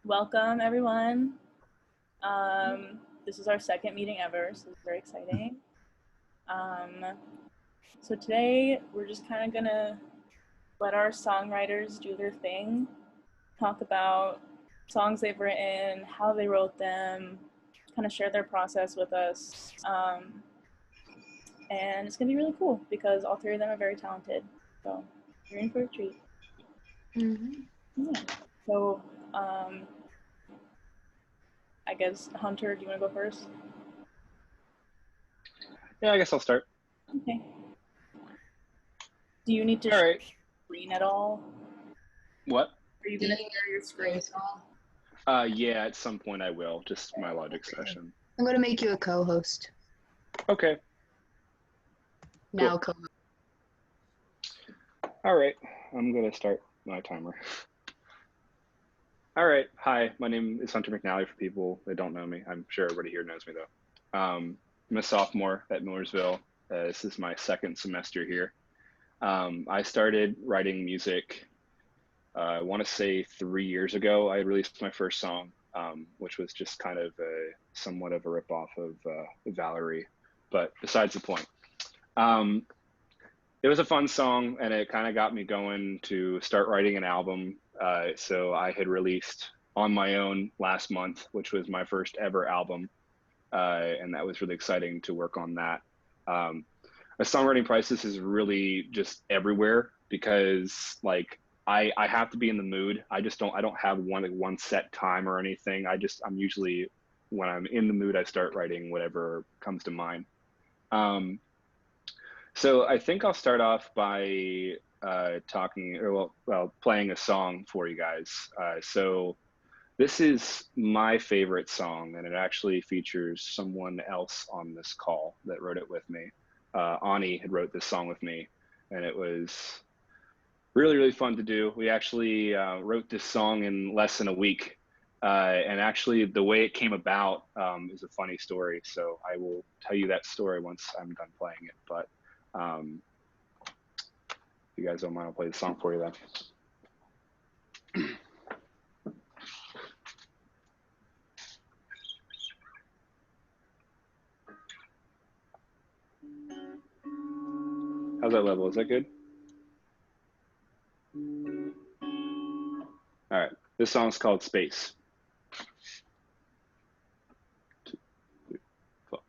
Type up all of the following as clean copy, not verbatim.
Welcome, everyone. This is our second meeting ever, so it's very exciting. So today, we're just kind of gonna let our songwriters do their thing, talk about songs they've written, how they wrote them, kind of share their process with us. And it's gonna be really cool because all three of them are very talented. So you're in for a treat. Yeah. So I guess, Hunter, do you want to go first? Yeah, I guess I'll start. Okay. Do you need to share screen at all? What? Are you going to share your screen at all? Yeah, at some point I will, just my logic session. I'm going to make you a co-host. Okay. Now cool. co-host. All right, I'm going to start my timer. All right, hi, my name is Hunter McNally for people that don't know me. I'm sure everybody here knows me though. I'm a sophomore at Millersville. This is my second semester here. I started writing music, I want to say 3 years ago. I released my first song, which was just kind of somewhat of a ripoff of Valerie, but besides the point. It was a fun song and it kind of got me going to start writing an album. So I had released On My Own last month, which was my first ever album. And that was really exciting to work on that. A songwriting process is really just everywhere because like I have to be in the mood. I don't have one set time or anything. I'm usually, when I'm in the mood, I start writing whatever comes to mind. So I think I'll start off by playing a song for you guys. So this is my favorite song, and it actually features someone else on this call that wrote it with me. Ani had wrote this song with me, and it was really, really fun to do. We actually wrote this song in less than a week. And actually the way it came about is a funny story. So I will tell you that story once I'm done playing it. But if you guys don't mind, I'll play the song for you then. How's that level? Is that good? All right, this song's called Space. 2, 3, 4.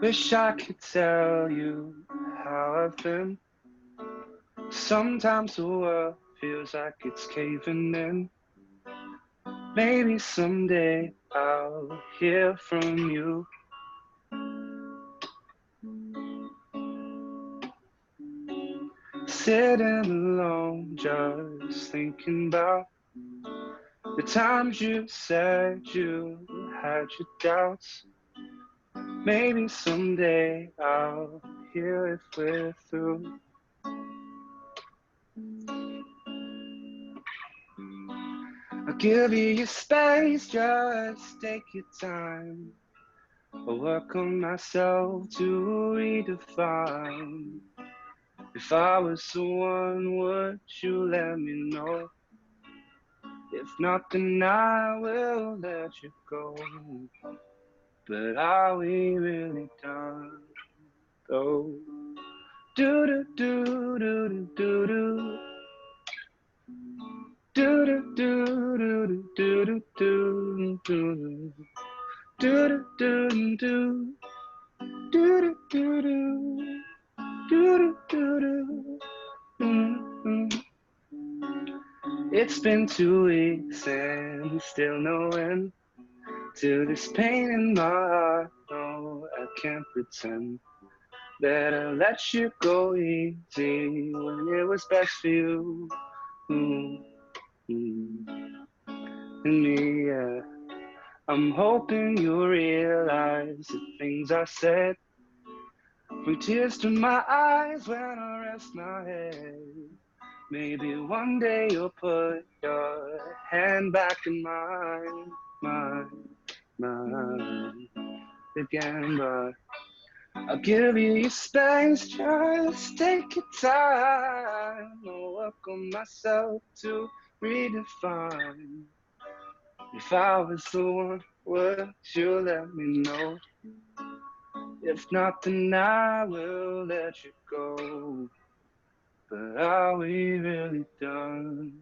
Wish I could tell you how I've been. Sometimes the world feels like it's caving in. Maybe someday I'll hear from you. Sitting alone, just thinking about the times you said you had your doubts. Maybe someday I'll hear if we're through. I'll give you your space, just take your time. I'll work on myself to redefine. If I was the one, would you let me know? If not, then I will let you go. But are we really done, though? Do do do do do do. Do do do do do do do. Do do do do. Do do do do. Do do do do. It's been 2 weeks and still no end to this pain in my heart. No, I can't pretend that I let you go easy when it was best for you. And me, yeah. I'm hoping you realize the things I said, from tears to my eyes when I rest my head. Maybe one day you'll put your hand back in mine again, but I'll give you your space, just take your time. I'll work on myself to redefine. If I was the one, would you let me know? If not, then I will let you go. But are we really done,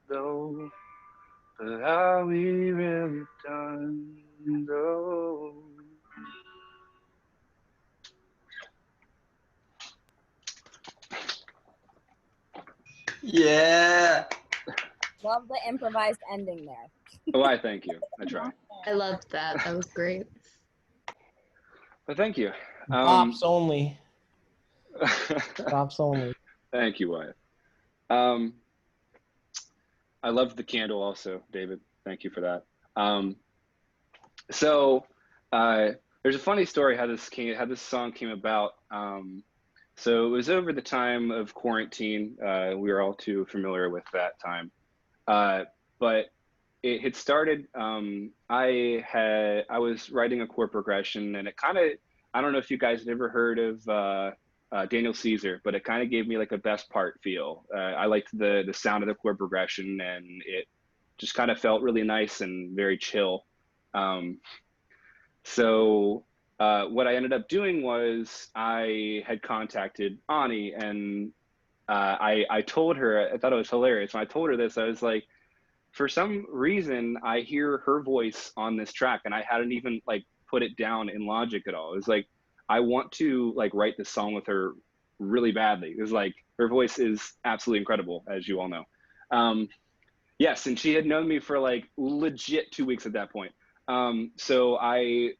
though? But are we really done, though? Yeah. Love the improvised ending there. Oh, I thank you. I try. I loved that. That was great. But thank you. Pops only. Pops only. Thank you, Wyatt. I loved the candle also, David. Thank you for that. There's a funny story how this song came about. So it was over the time of quarantine. We were all too familiar with that time. But it had started, I was writing a chord progression, and it kind of, I don't know if you guys have ever heard of Daniel Caesar, but it kind of gave me like a best part feel. I liked the sound of the chord progression, and it just kind of felt really nice and very chill. What I ended up doing was I had contacted Ani, and I told her, I thought it was hilarious. When I told her this, I was like, for some reason, I hear her voice on this track, and I hadn't even like put it down in Logic at all. It was like, I want to like write this song with her really badly. It was like, her voice is absolutely incredible, as you all know. Yes, and she had known me for like legit 2 weeks at that point. So I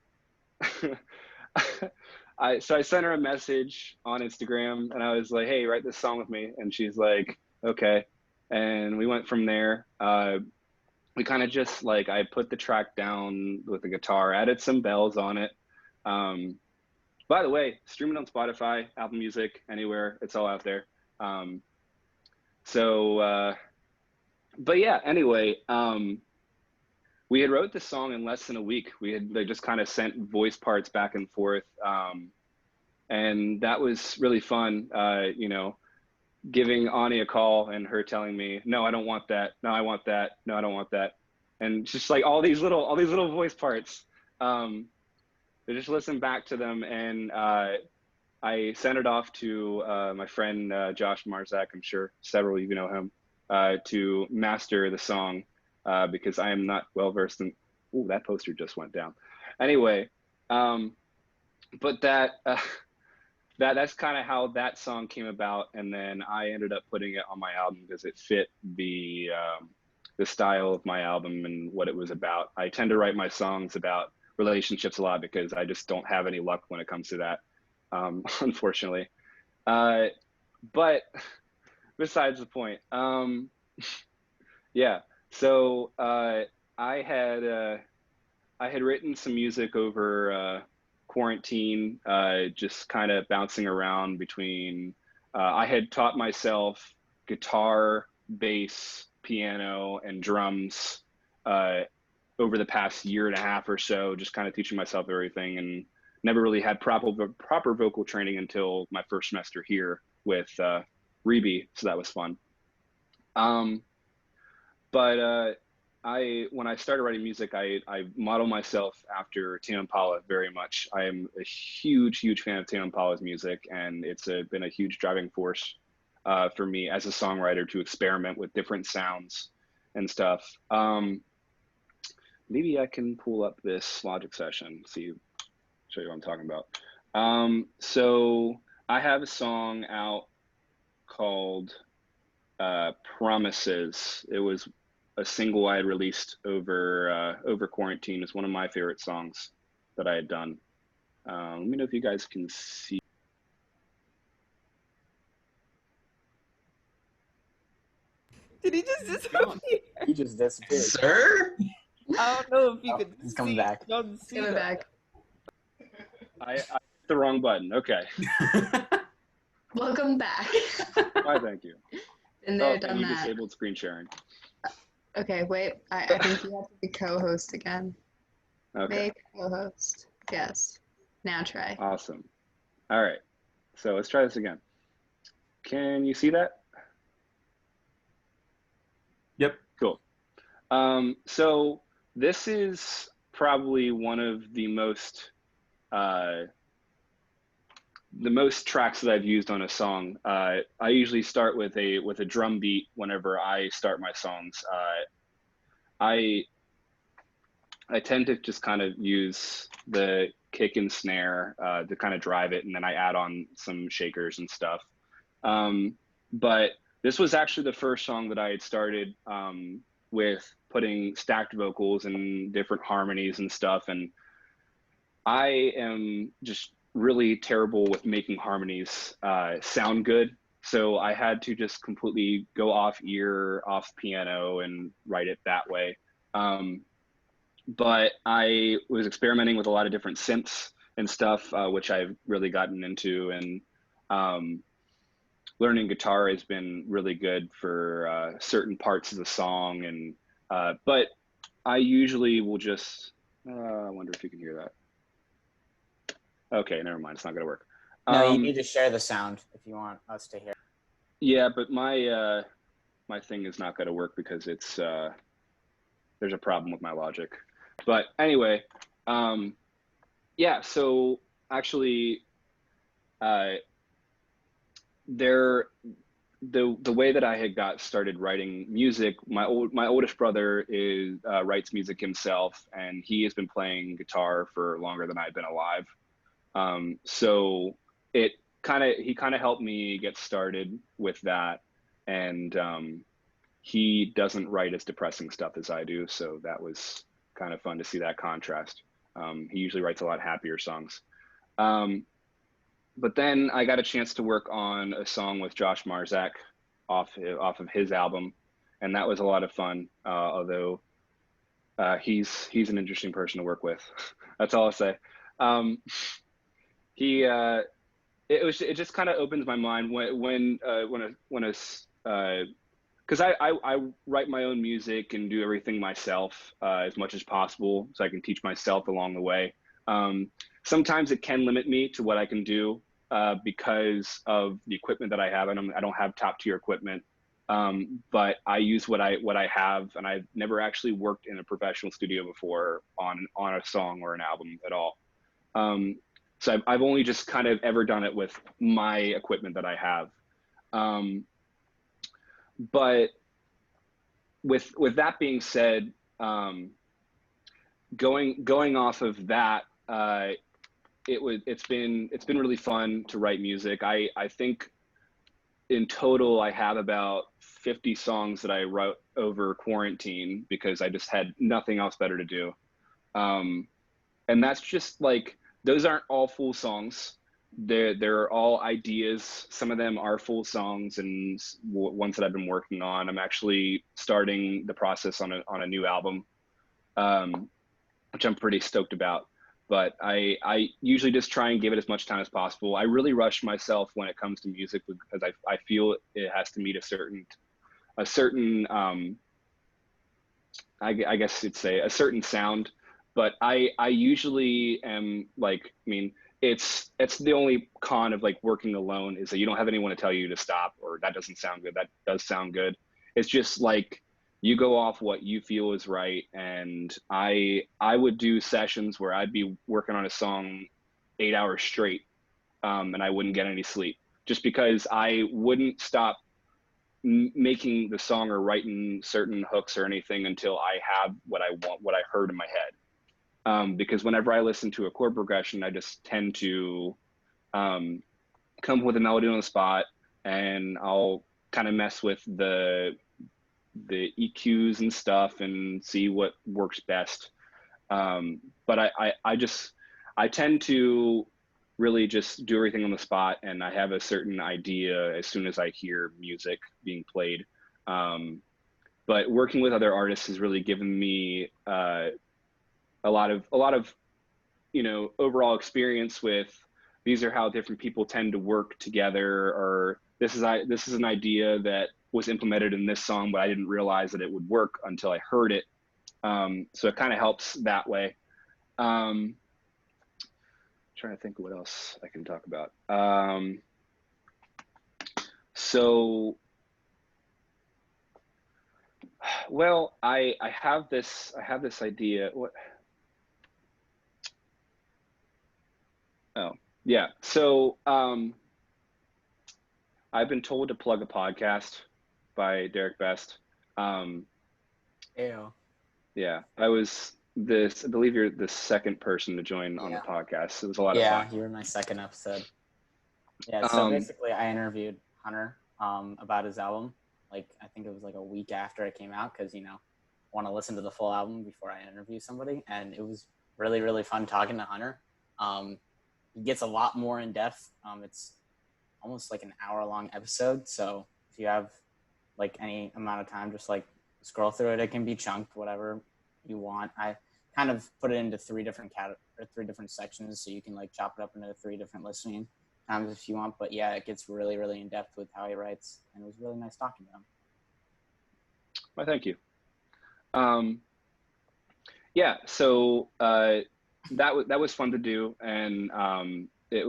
sent her a message on Instagram, and I was like, hey, write this song with me. And she's like, okay. And we went from there. We kind of just like, I put the track down with the guitar, added some bells on it. By the way, stream it on Spotify, Apple Music, anywhere. It's all out there. But yeah, anyway, we had wrote this song in less than a week. We had just kind of sent voice parts back and forth. And that was really fun, you know, giving Ani a call and her telling me, no, I don't want that. No, I want that. No, I don't want that. And just like all these little voice parts. I just listened back to them, and I sent it off to my friend Josh Marzak. I'm sure several of you know him, to master the song because I am not well versed in. Ooh, that poster just went down. Anyway, but that's kind of how that song came about, and then I ended up putting it on my album because it fit the style of my album and what it was about. I tend to write my songs about relationships a lot because I just don't have any luck when it comes to that, unfortunately. But besides the point, yeah. So I had written some music over quarantine, just kind of bouncing around between. I had taught myself guitar, bass, piano, and drums over the past year and a half or so, just kind of teaching myself everything, and never really had proper vocal training until my first semester here with Reby, so that was fun. But when I started writing music, I model myself after Tame Impala very much. I am a huge fan of Tame Impala's music, and it's been a huge driving force for me as a songwriter to experiment with different sounds and stuff. Maybe I can pull up this Logic session, show you what I'm talking about. So I have a song out called Promises. It was a single I had released over quarantine. It's one of my favorite songs that I had done. Let me know if you guys can see. This is Gone. He just disappeared. Sir? I don't know if you Oh, could he's coming see. back. Don't see Coming that. back. I hit the wrong button. Okay. Welcome back. Why, thank you. Been there, Oh, done and you that. disabled screen sharing. Okay, wait. I think you have to be co-host again. Okay. Make co-host. Yes. Now try. Awesome. All right. So let's try this again. Can you see that? Yep. Cool. So this is probably one of the most tracks that I've used on a song. I usually start with a drum beat whenever I start my songs. I tend to just kind of use the kick and snare to kind of drive it, and then I add on some shakers and stuff. But this was actually the first song that I had started with putting stacked vocals and different harmonies and stuff. And I am just really terrible with making harmonies sound good. So I had to just completely go off ear, off piano, and write it that way. But I was experimenting with a lot of different synths and stuff, which I've really gotten into. And learning guitar has been really good for certain parts of the song. And but I usually will just, I wonder if you can hear that. Okay, never mind. It's not going to work. No, you need to share the sound if you want us to hear. Yeah, but my my thing is not going to work because it's there's a problem with my logic. But anyway, yeah. So actually, the way that I had got started writing music, my oldest brother writes music himself, and he has been playing guitar for longer than I've been alive. So he kind of helped me get started with that, and he doesn't write as depressing stuff as I do, so that was kind of fun to see that contrast. He usually writes a lot happier songs. But then I got a chance to work on a song with Josh Marzak off of his album, and that was a lot of fun. Although he's an interesting person to work with. That's all I'll say. It just kind of opens my mind because I write my own music and do everything myself as much as possible, so I can teach myself along the way. Sometimes it can limit me to what I can do because of the equipment that I have, and I don't have top tier equipment. But I use what I have, and I've never actually worked in a professional studio before on a song or an album at all. So I've only just kind of ever done it with my equipment that I have. But with that being said, going off of that, it's been really fun to write music. I think in total I have about 50 songs that I wrote over quarantine because I just had nothing else better to do. And that's just like, those aren't all full songs. They're all ideas. Some of them are full songs and ones that I've been working on. I'm actually starting the process on a new album, which I'm pretty stoked about. But I usually just try and give it as much time as possible. I really rush myself when it comes to music because I feel it has to meet a certain I guess you'd say a certain sound. But I usually am like, I mean, it's the only con of like working alone is that you don't have anyone to tell you to stop, or that doesn't sound good, that does sound good. It's just like you go off what you feel is right. And I would do sessions where I'd be working on a song 8 hours straight, and I wouldn't get any sleep just because I wouldn't stop making the song or writing certain hooks or anything until I have what I want, what I heard in my head. Because whenever I listen to a chord progression, I just tend to come up with a melody on the spot, and I'll kind of mess with the EQs and stuff and see what works best. But I tend to really just do everything on the spot, and I have a certain idea as soon as I hear music being played. but working with other artists has really given me a lot of overall experience with, these are how different people tend to work together, or this is an idea that was implemented in this song, but I didn't realize that it would work until I heard it. So it kind of helps that way. Trying to think of what else I can talk about. So, well, I have this idea. What? Oh, yeah. So, I've been told to plug a podcast by Derek Best. Ew. Yeah, I believe you're the second person to join on the podcast. It was a lot of fun. Yeah, you were my second episode. Yeah, so basically I interviewed Hunter about his album. Like, I think it was like a week after it came out, because, I want to listen to the full album before I interview somebody. And it was really, really fun talking to Hunter. He gets a lot more in depth. It's almost like an hour-long episode. So if you have like any amount of time, just like scroll through it. It can be chunked, whatever you want. I kind of put it into three different sections, so you can like chop it up into 3 different listening times if you want. But yeah, it gets really, really in depth with how he writes, and it was really nice talking to him. Well, thank you. Yeah, so that was fun to do, and it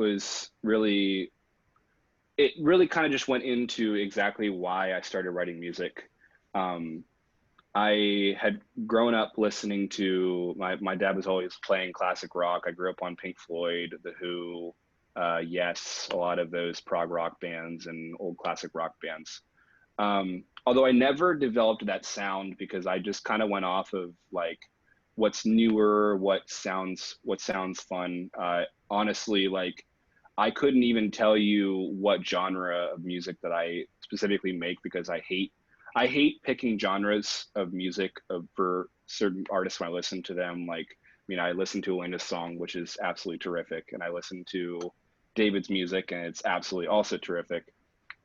really kind of just went into exactly why I started writing music. I had grown up listening to, my dad was always playing classic rock. I grew up on Pink Floyd, The Who, Yes, a lot of those prog rock bands and old classic rock bands. Although I never developed that sound, because I just kind of went off of like what's newer, what sounds fun. Honestly, like I couldn't even tell you what genre of music that I specifically make, because I hate picking genres of music for certain artists when I listen to them. Like, I listen to Elena's song, which is absolutely terrific, and I listen to David's music, and it's absolutely also terrific.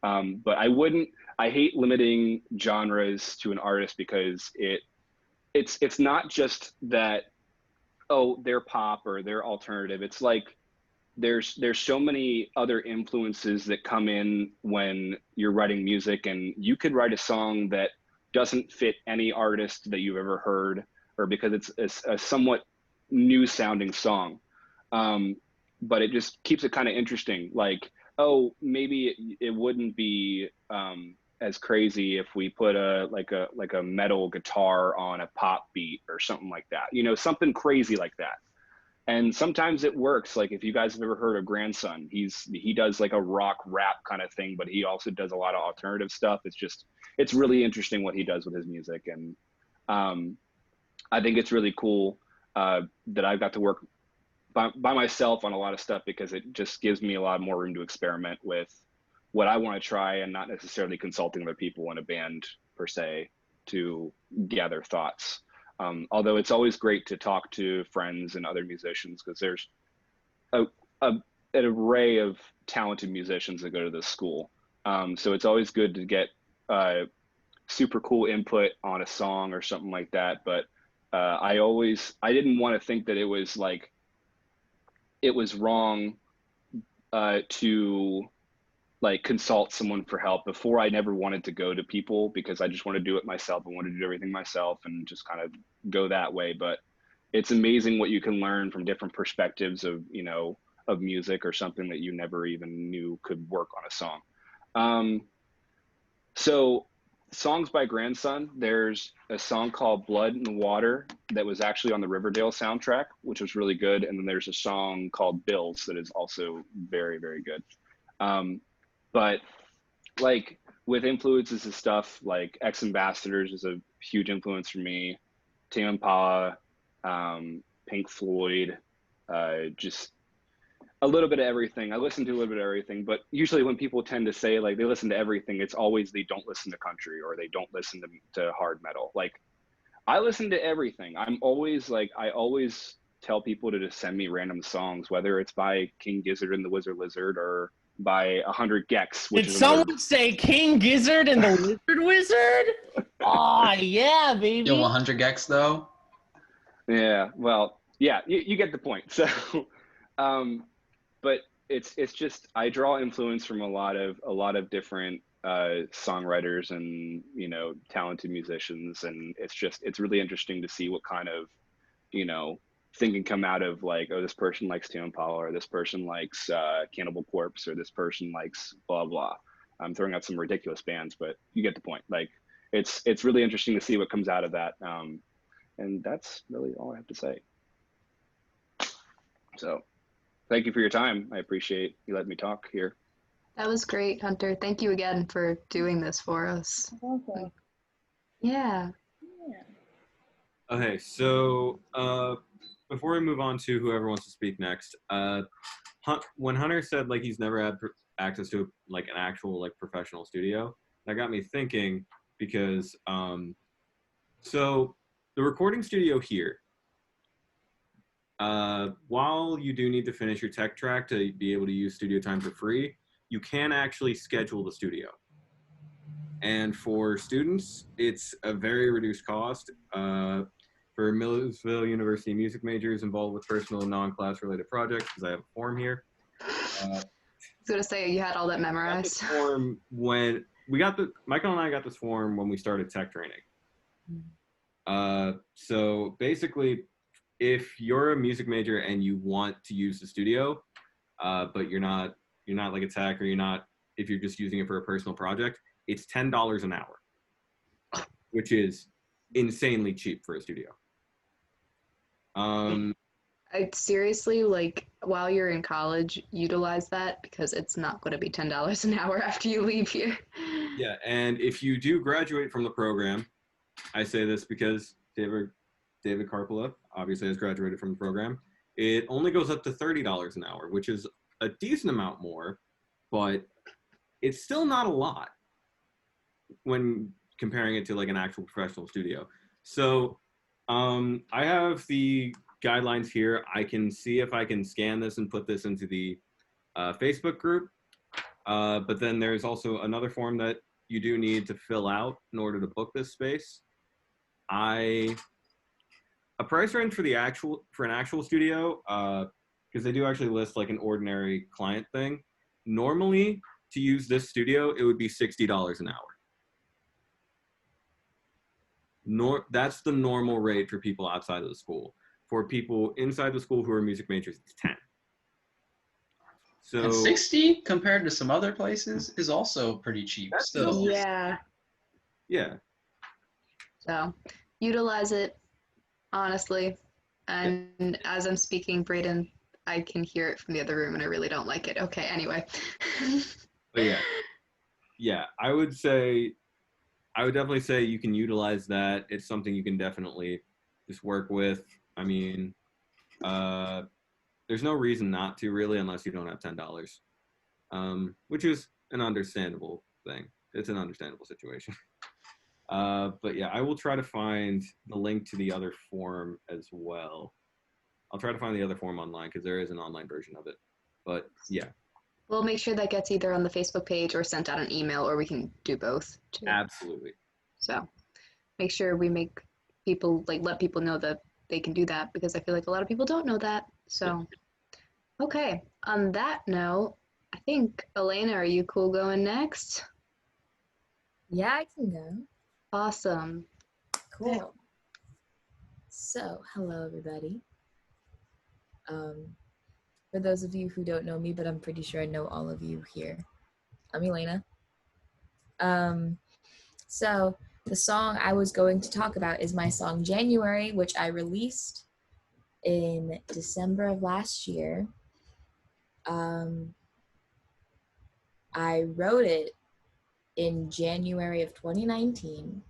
But I hate limiting genres to an artist, because it's not just that, oh, they're pop or they're alternative. It's like there's so many other influences that come in when you're writing music, and you could write a song that doesn't fit any artist that you've ever heard, or because it's a somewhat new sounding song. But it just keeps it kind of interesting. Like, oh, maybe it wouldn't be as crazy if we put a metal guitar on a pop beat or something like that. Something crazy like that. And sometimes it works. Like, if you guys have ever heard of Grandson, he does like a rock rap kind of thing, but he also does a lot of alternative stuff. It's really interesting what he does with his music. And I think it's really cool that I've got to work by myself on a lot of stuff, because it just gives me a lot more room to experiment with what I want to try, and not necessarily consulting other people in a band per se to gather thoughts. Although it's always great to talk to friends and other musicians, because there's an array of talented musicians that go to this school. So it's always good to get super cool input on a song or something like that. But I didn't want to think that it was wrong to like consult someone for help. Before, I never wanted to go to people, because I just want to do it myself. I want to do everything myself and just kind of go that way. But it's amazing what you can learn from different perspectives of music, or something that you never even knew could work on a song. So songs by Grandson, there's a song called Blood and Water that was actually on the Riverdale soundtrack, which was really good. And then there's a song called Bills that is also very, very good. But like with influences and stuff, like Ex Ambassadors is a huge influence for me. Tame Impala, Pink Floyd, just a little bit of everything. I listen to a little bit of everything, but usually when people tend to say like they listen to everything, it's always they don't listen to country, or they don't listen to hard metal. Like, I listen to everything. I always tell people to just send me random songs, whether it's by King Gizzard and the Wizard Lizard, or by 100 Gex. Did someone say King Gizzard and the Lizard Wizard? Oh, yeah, baby. Yo, 100 gex though. Yeah, well, yeah, you get the point. So, but it's just I draw influence from a lot of different songwriters and talented musicians, and it's really interesting to see what kind of thing can come out of, like, oh, this person likes Tame Impala, or this person likes Cannibal Corpse, or this person likes blah blah. I'm throwing out some ridiculous bands, but you get the point. Like, it's really interesting to see what comes out of that. And that's really all I have to say. So thank you for your time. I appreciate you letting me talk here. That was great, Hunter. Thank you again for doing this for us. Okay. Yeah. Yeah. Okay, so before we move on to whoever wants to speak next, when Hunter said like he's never had access to like an actual like professional studio, that got me thinking, because so the recording studio here, while you do need to finish your tech track to be able to use studio time for free, you can actually schedule the studio. And for students, it's a very reduced cost. For Millersville University music majors involved with personal and non-class related projects, because I have a form here. I was gonna say, you had all that memorized. Form when Michael and I got this form when we started tech training. So basically, if you're a music major and you want to use the studio, but you're not like a tech, or if you're just using it for a personal project, it's $10 an hour, which is insanely cheap for a studio. I'd seriously, like, while you're in college, utilize that, because it's not going to be $10 an hour after you leave here. Yeah, and if you do graduate from the program, I say this because David Karppala obviously has graduated from the program, it only goes up to $30 an hour, which is a decent amount more, but it's still not a lot when comparing it to like an actual professional studio. So I have the guidelines here. I can see if I can scan this and put this into the Facebook group. But then there's also another form that you do need to fill out in order to book this space. A price range for an actual studio, because they do actually list like an ordinary client thing. Normally, to use this studio, it would be $60 an hour. That's the normal rate for people outside of the school. For people inside the school who are music majors, it's 10. So, and 60 compared to some other places is also pretty cheap still. Yeah. Yeah. So utilize it, honestly. And as I'm speaking, Brayden, I can hear it from the other room, and I really don't like it. Okay, anyway. But yeah, I would definitely say you can utilize that. It's something you can definitely just work with. I mean, there's no reason not to, really, unless you don't have $10, which is an understandable thing. It's an understandable situation. But yeah, I will try to find the link to the other form as well. I'll try to find the other form online, because there is an online version of it. But yeah. We'll make sure that gets either on the Facebook page or sent out an email, or we can do both too. Absolutely. So make sure we make people, like, let people know that they can do that, because I feel like a lot of people don't know that. So, okay. On that note, I think, Elaina, are you cool going next? Yeah, I can go. Awesome. Cool. So, hello, everybody. For those of you who don't know me, but I'm pretty sure I know all of you here, I'm Elaina. So the song I was going to talk about is my song January, which I released in December of last year. I wrote it in January of 2019.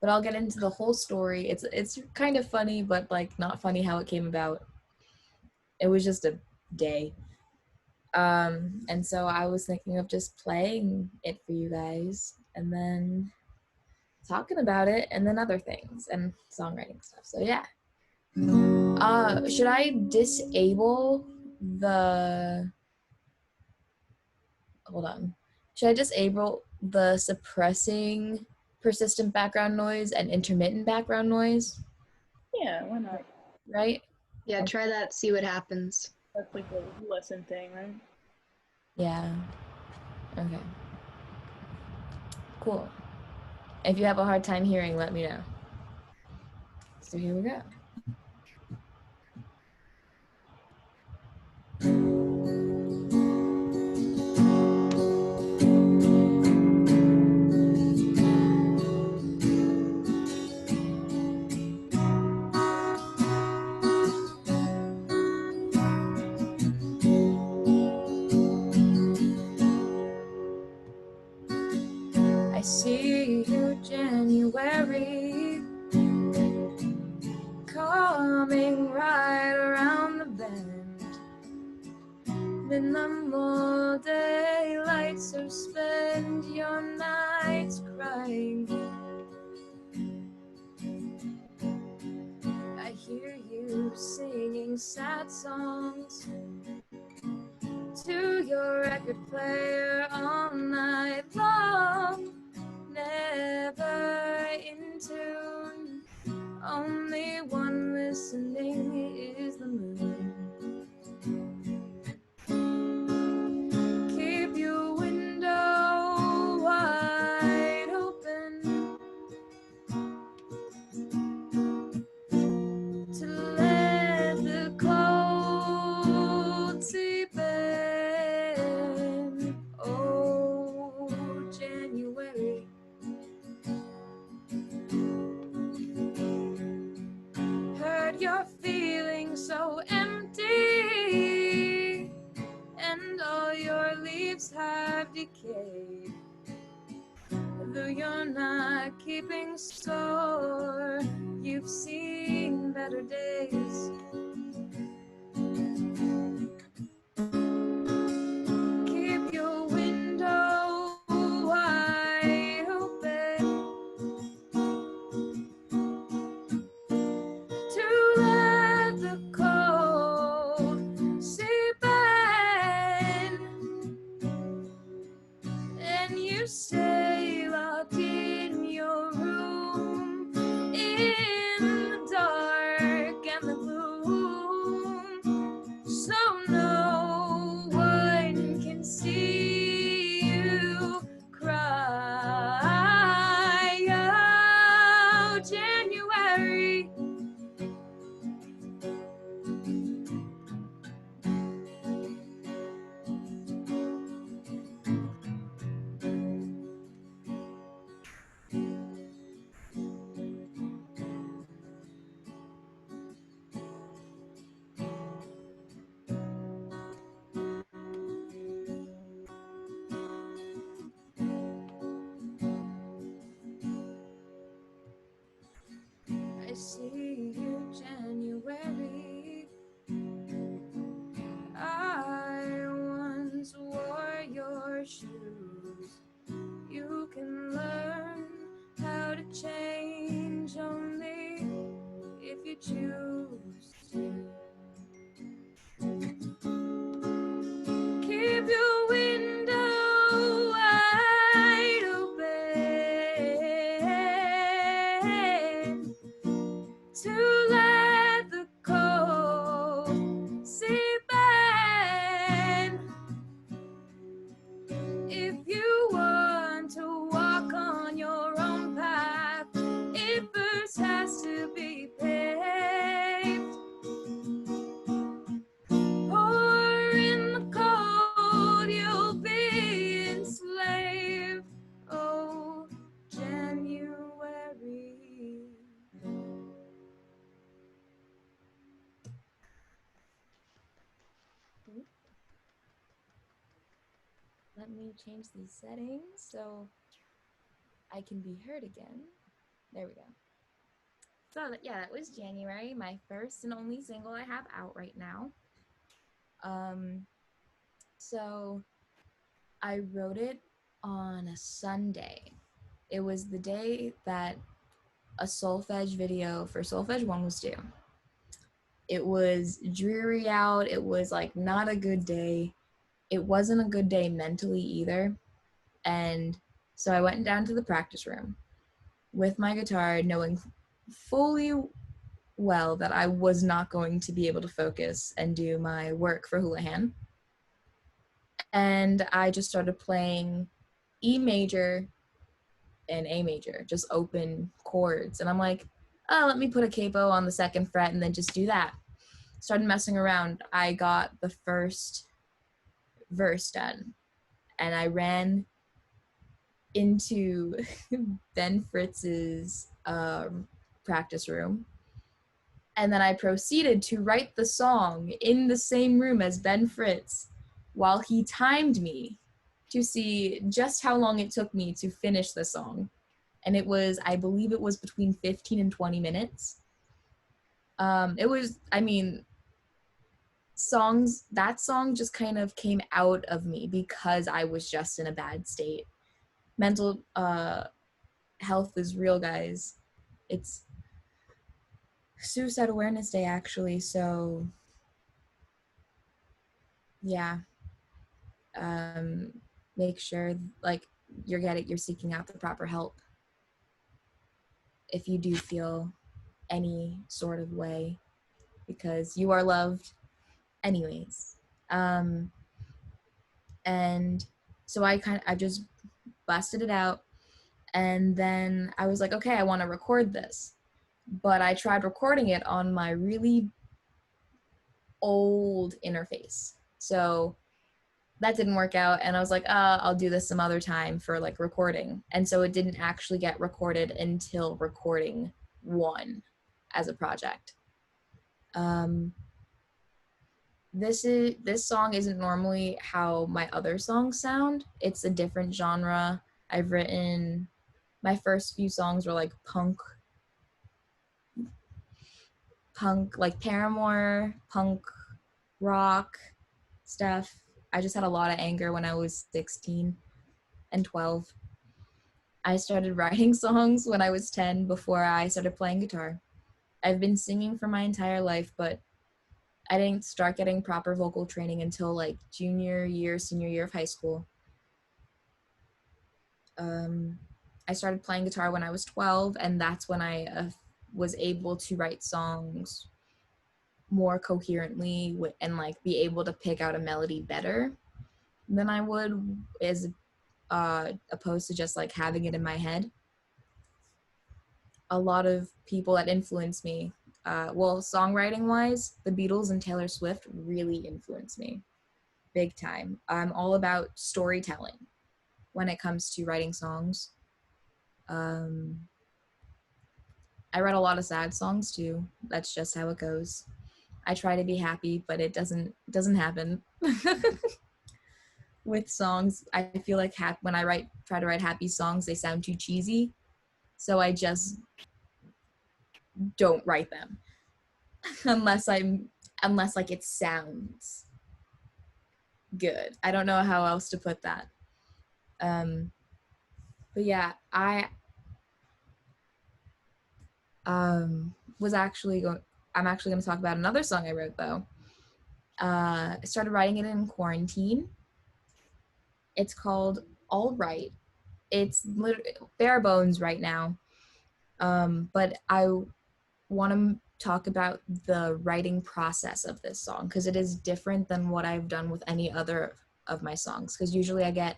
But I'll get into the whole story. It's kind of funny, but like not funny how it came about. It was just a day. And so I was thinking of just playing it for you guys and then talking about it and then other things and songwriting stuff. So yeah. Should I disable the... Hold on. Should I disable the suppressing persistent background noise and intermittent background noise, Yeah, why not? right? Yeah, try that, see what happens. That's like the lesson thing, right? Yeah. Okay. Cool. If you have a hard time hearing, let me know. So here we go. I see you, January, coming right around the bend. In the more daylight, so spend your nights crying. I hear you singing sad songs to your record player all night long. Never in tune, only one listening is the moon. Keep your window wide open to let the cold seep in. Oh, January. Heard you're feeling so empty, and all your leaves have decayed. Though you're not keeping score, you've seen better days. Keep your window wide open to let the cold seep in, and you stay locked in your room in the dark and the gloom, so no one can see you cry. Oh, January. I see you, January. I once wore your shoes. You can learn how to change only if you choose to. Keep your window wide open to let the cold seep in. If you want to walk on your own path, it first has to be paved. Or in the cold, you'll be enslaved. Oh, January. Let me change these settings so I can be heard again. There we go. So yeah, that was January, my first and only single I have out right now. So I wrote it on a Sunday. It was the day that a solfege video for solfege 1 was due. It was dreary out. It was like not a good day. It wasn't a good day mentally either. And so I went down to the practice room with my guitar, knowing fully well that I was not going to be able to focus and do my work for Houlihan. And I just started playing E major and A major, just open chords. And I'm like, oh, let me put a capo on the 2nd fret and then just do that. Started messing around. I got the first verse done, and I ran into Ben Fritz's practice room. And then I proceeded to write the song in the same room as Ben Fritz while he timed me to see just how long it took me to finish the song. And it was, I believe it was between 15 and 20 minutes. It was, I mean, that song just kind of came out of me because I was just in a bad state. Mental health is real, guys. It's Suicide Awareness Day, actually, so yeah. Make sure like you're seeking out the proper help if you do feel any sort of way, because you are loved anyways. And so I just busted it out, and then I was like, okay, I want to record this. But I tried recording it on my really old interface. So that didn't work out, and I was like, I'll do this some other time for like recording. And so it didn't actually get recorded until recording 1 as a project. This song isn't normally how my other songs sound. It's a different genre. I've written, my first few songs were like punk, like Paramore, punk rock stuff. I just had a lot of anger when I was 16 and 12. I started writing songs when I was 10 before I started playing guitar. I've been singing for my entire life, but I didn't start getting proper vocal training until like senior year of high school. I started playing guitar when I was 12, and that's when I was able to write songs more coherently and like be able to pick out a melody better than I would as opposed to just like having it in my head. A lot of people that influenced me, songwriting wise, the Beatles and Taylor Swift really influenced me big time. I'm all about storytelling when it comes to writing songs. I write a lot of sad songs too. That's just how it goes. I try to be happy, but it doesn't happen. With songs, I feel like when I try to write happy songs, they sound too cheesy. So I just don't write them unless like it sounds good. I don't know how else to put that. But yeah, I I'm actually going to talk about another song I wrote though. I started writing it in quarantine. It's called All Right. It's bare bones right now. But I want to talk about the writing process of this song because it is different than what I've done with any other of my songs, because usually I get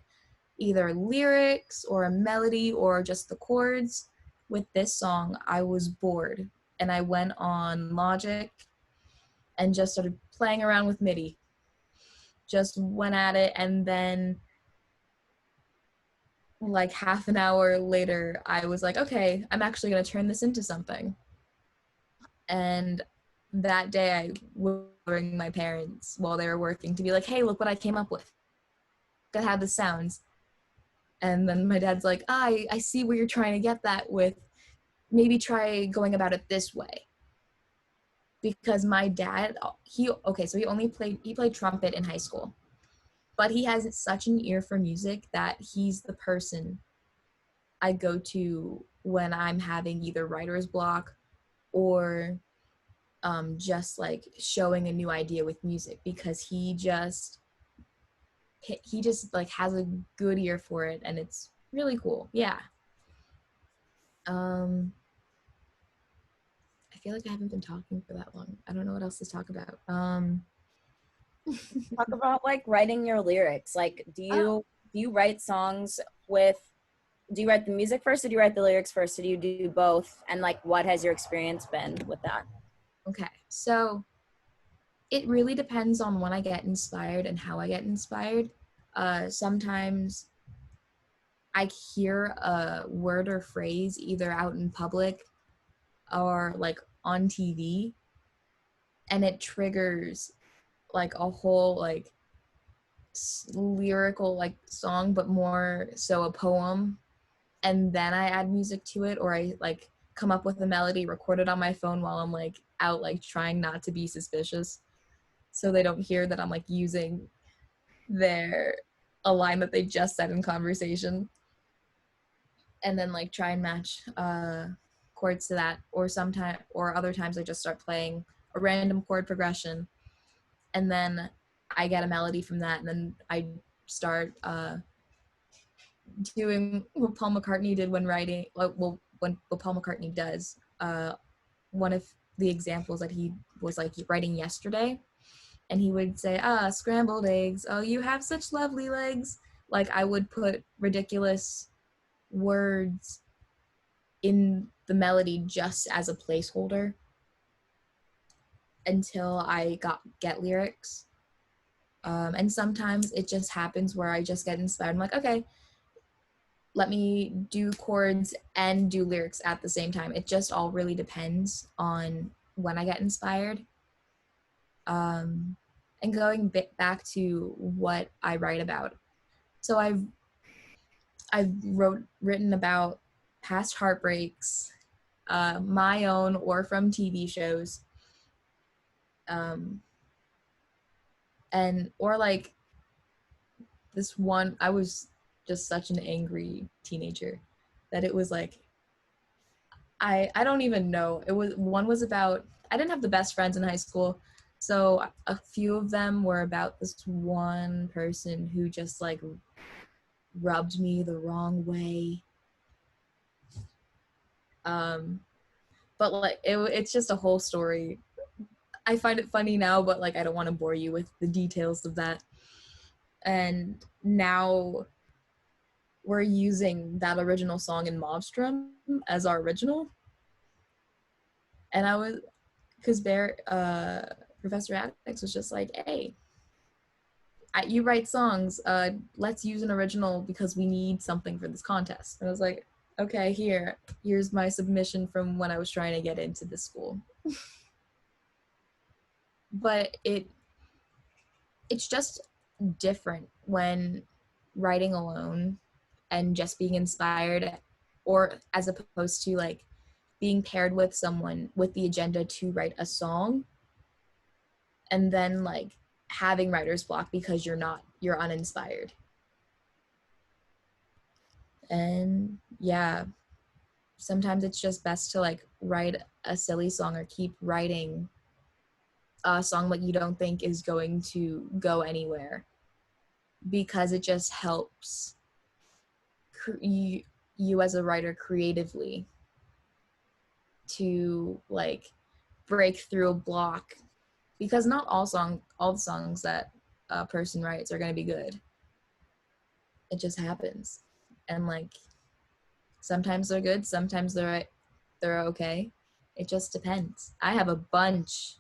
either lyrics or a melody or just the chords. With this song, I was bored and I went on Logic and just started playing around with MIDI. Just went at it, and then like half an hour later, I was like, okay, I'm actually going to turn this into something. And that day I was bothering my parents while they were working to be like, hey, look what I came up with. Look at how this sounds. And then my dad's like, I see where you're trying to get that with. Maybe try going about it this way. Because my dad, he played trumpet in high school. But he has such an ear for music that he's the person I go to when I'm having either writer's block or just like showing a new idea with music, because he just like has a good ear for it, and it's really cool. Yeah. I feel like I haven't been talking for that long. I don't know what else to talk about. Talk about like writing your lyrics. Like, do you write songs with? Do you write the music first, or do you write the lyrics first? Or do you do both? And like, what has your experience been with that? Okay, so it really depends on when I get inspired and how I get inspired. Sometimes I hear a word or phrase either out in public or like on TV, and it triggers like a whole like lyrical like song, but more so a poem, and then I add music to it, or I like come up with a melody, record it on my phone while I'm like out like trying not to be suspicious, so they don't hear that I'm like using a line that they just said in conversation, and then like try and match chords to that, or other times I just start playing a random chord progression, and then I get a melody from that, and then I start doing what Paul McCartney did when writing. What Paul McCartney does. One of the examples that he was like writing yesterday, and he would say, scrambled eggs. Oh, you have such lovely legs. Like I would put ridiculous words in the melody just as a placeholder until I get lyrics. And sometimes it just happens where I just get inspired. I'm like, okay, let me do chords and do lyrics at the same time. It just all really depends on when I get inspired. And going back to what I write about. So I've written about past heartbreaks, my own or from TV shows. Or like this one, I was just such an angry teenager that it was like, I don't even know. One was about, I didn't have the best friends in high school. So a few of them were about this one person who just like rubbed me the wrong way. But like it's just a whole story. I find it funny now, but like I don't want to bore you with the details of that. And now we're using that original song in Mobstrom as our original. And I was, because Professor Addix was just like, hey, you write songs, let's use an original because we need something for this contest. And I was like, okay, here's my submission from when I was trying to get into this school. But it's just different when writing alone and just being inspired, or as opposed to like being paired with someone with the agenda to write a song and then like having writer's block because you're uninspired. And yeah, sometimes it's just best to like write a silly song or keep writing a song that you don't think is going to go anywhere, because it just helps you as a writer creatively to like break through a block, because not all the songs that a person writes are going to be good. It just happens. And like sometimes they're good, sometimes they're okay. It just depends. I have a bunch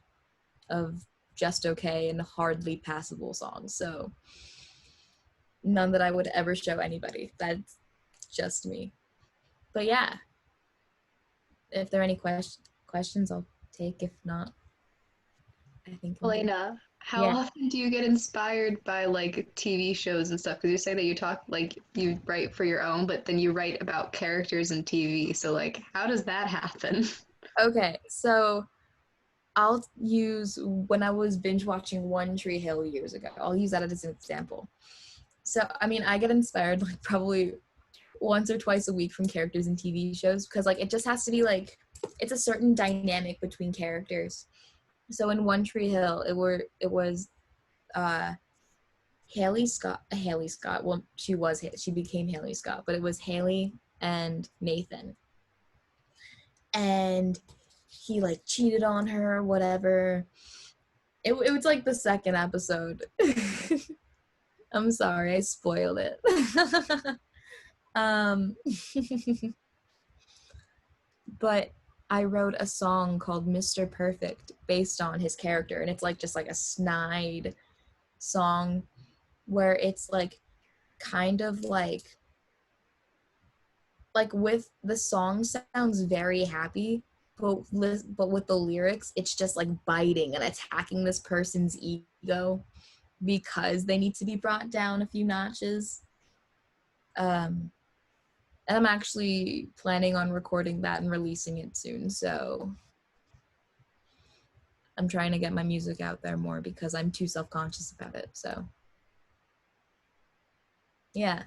of just okay and hardly passable songs, so none that I would ever show anybody. That's just me. But yeah, if there are any questions, I'll take. If not, I think Elaina, how often do you get inspired by like TV shows and stuff? Because you say that you write for your own, but then you write about characters in TV. So like, how does that happen? Okay, so I'll use, when I was binge watching One Tree Hill years ago, I'll use that as an example. So, I mean, I get inspired like probably once or twice a week from characters in TV shows, because like it just has to be like, it's a certain dynamic between characters. So in One Tree Hill, it was Haley Scott. Well, she became Haley Scott, but it was Haley and Nathan. and he like cheated on her, whatever. It was like the second episode. I'm sorry, I spoiled it. But I wrote a song called Mr. Perfect based on his character, and it's like just like a snide song where it's like kind of like with the song sounds very happy, but with the lyrics it's just like biting and attacking this person's ego because they need to be brought down a few notches. And I'm actually planning on recording that and releasing it soon, so I'm trying to get my music out there more because I'm too self-conscious about it. So yeah.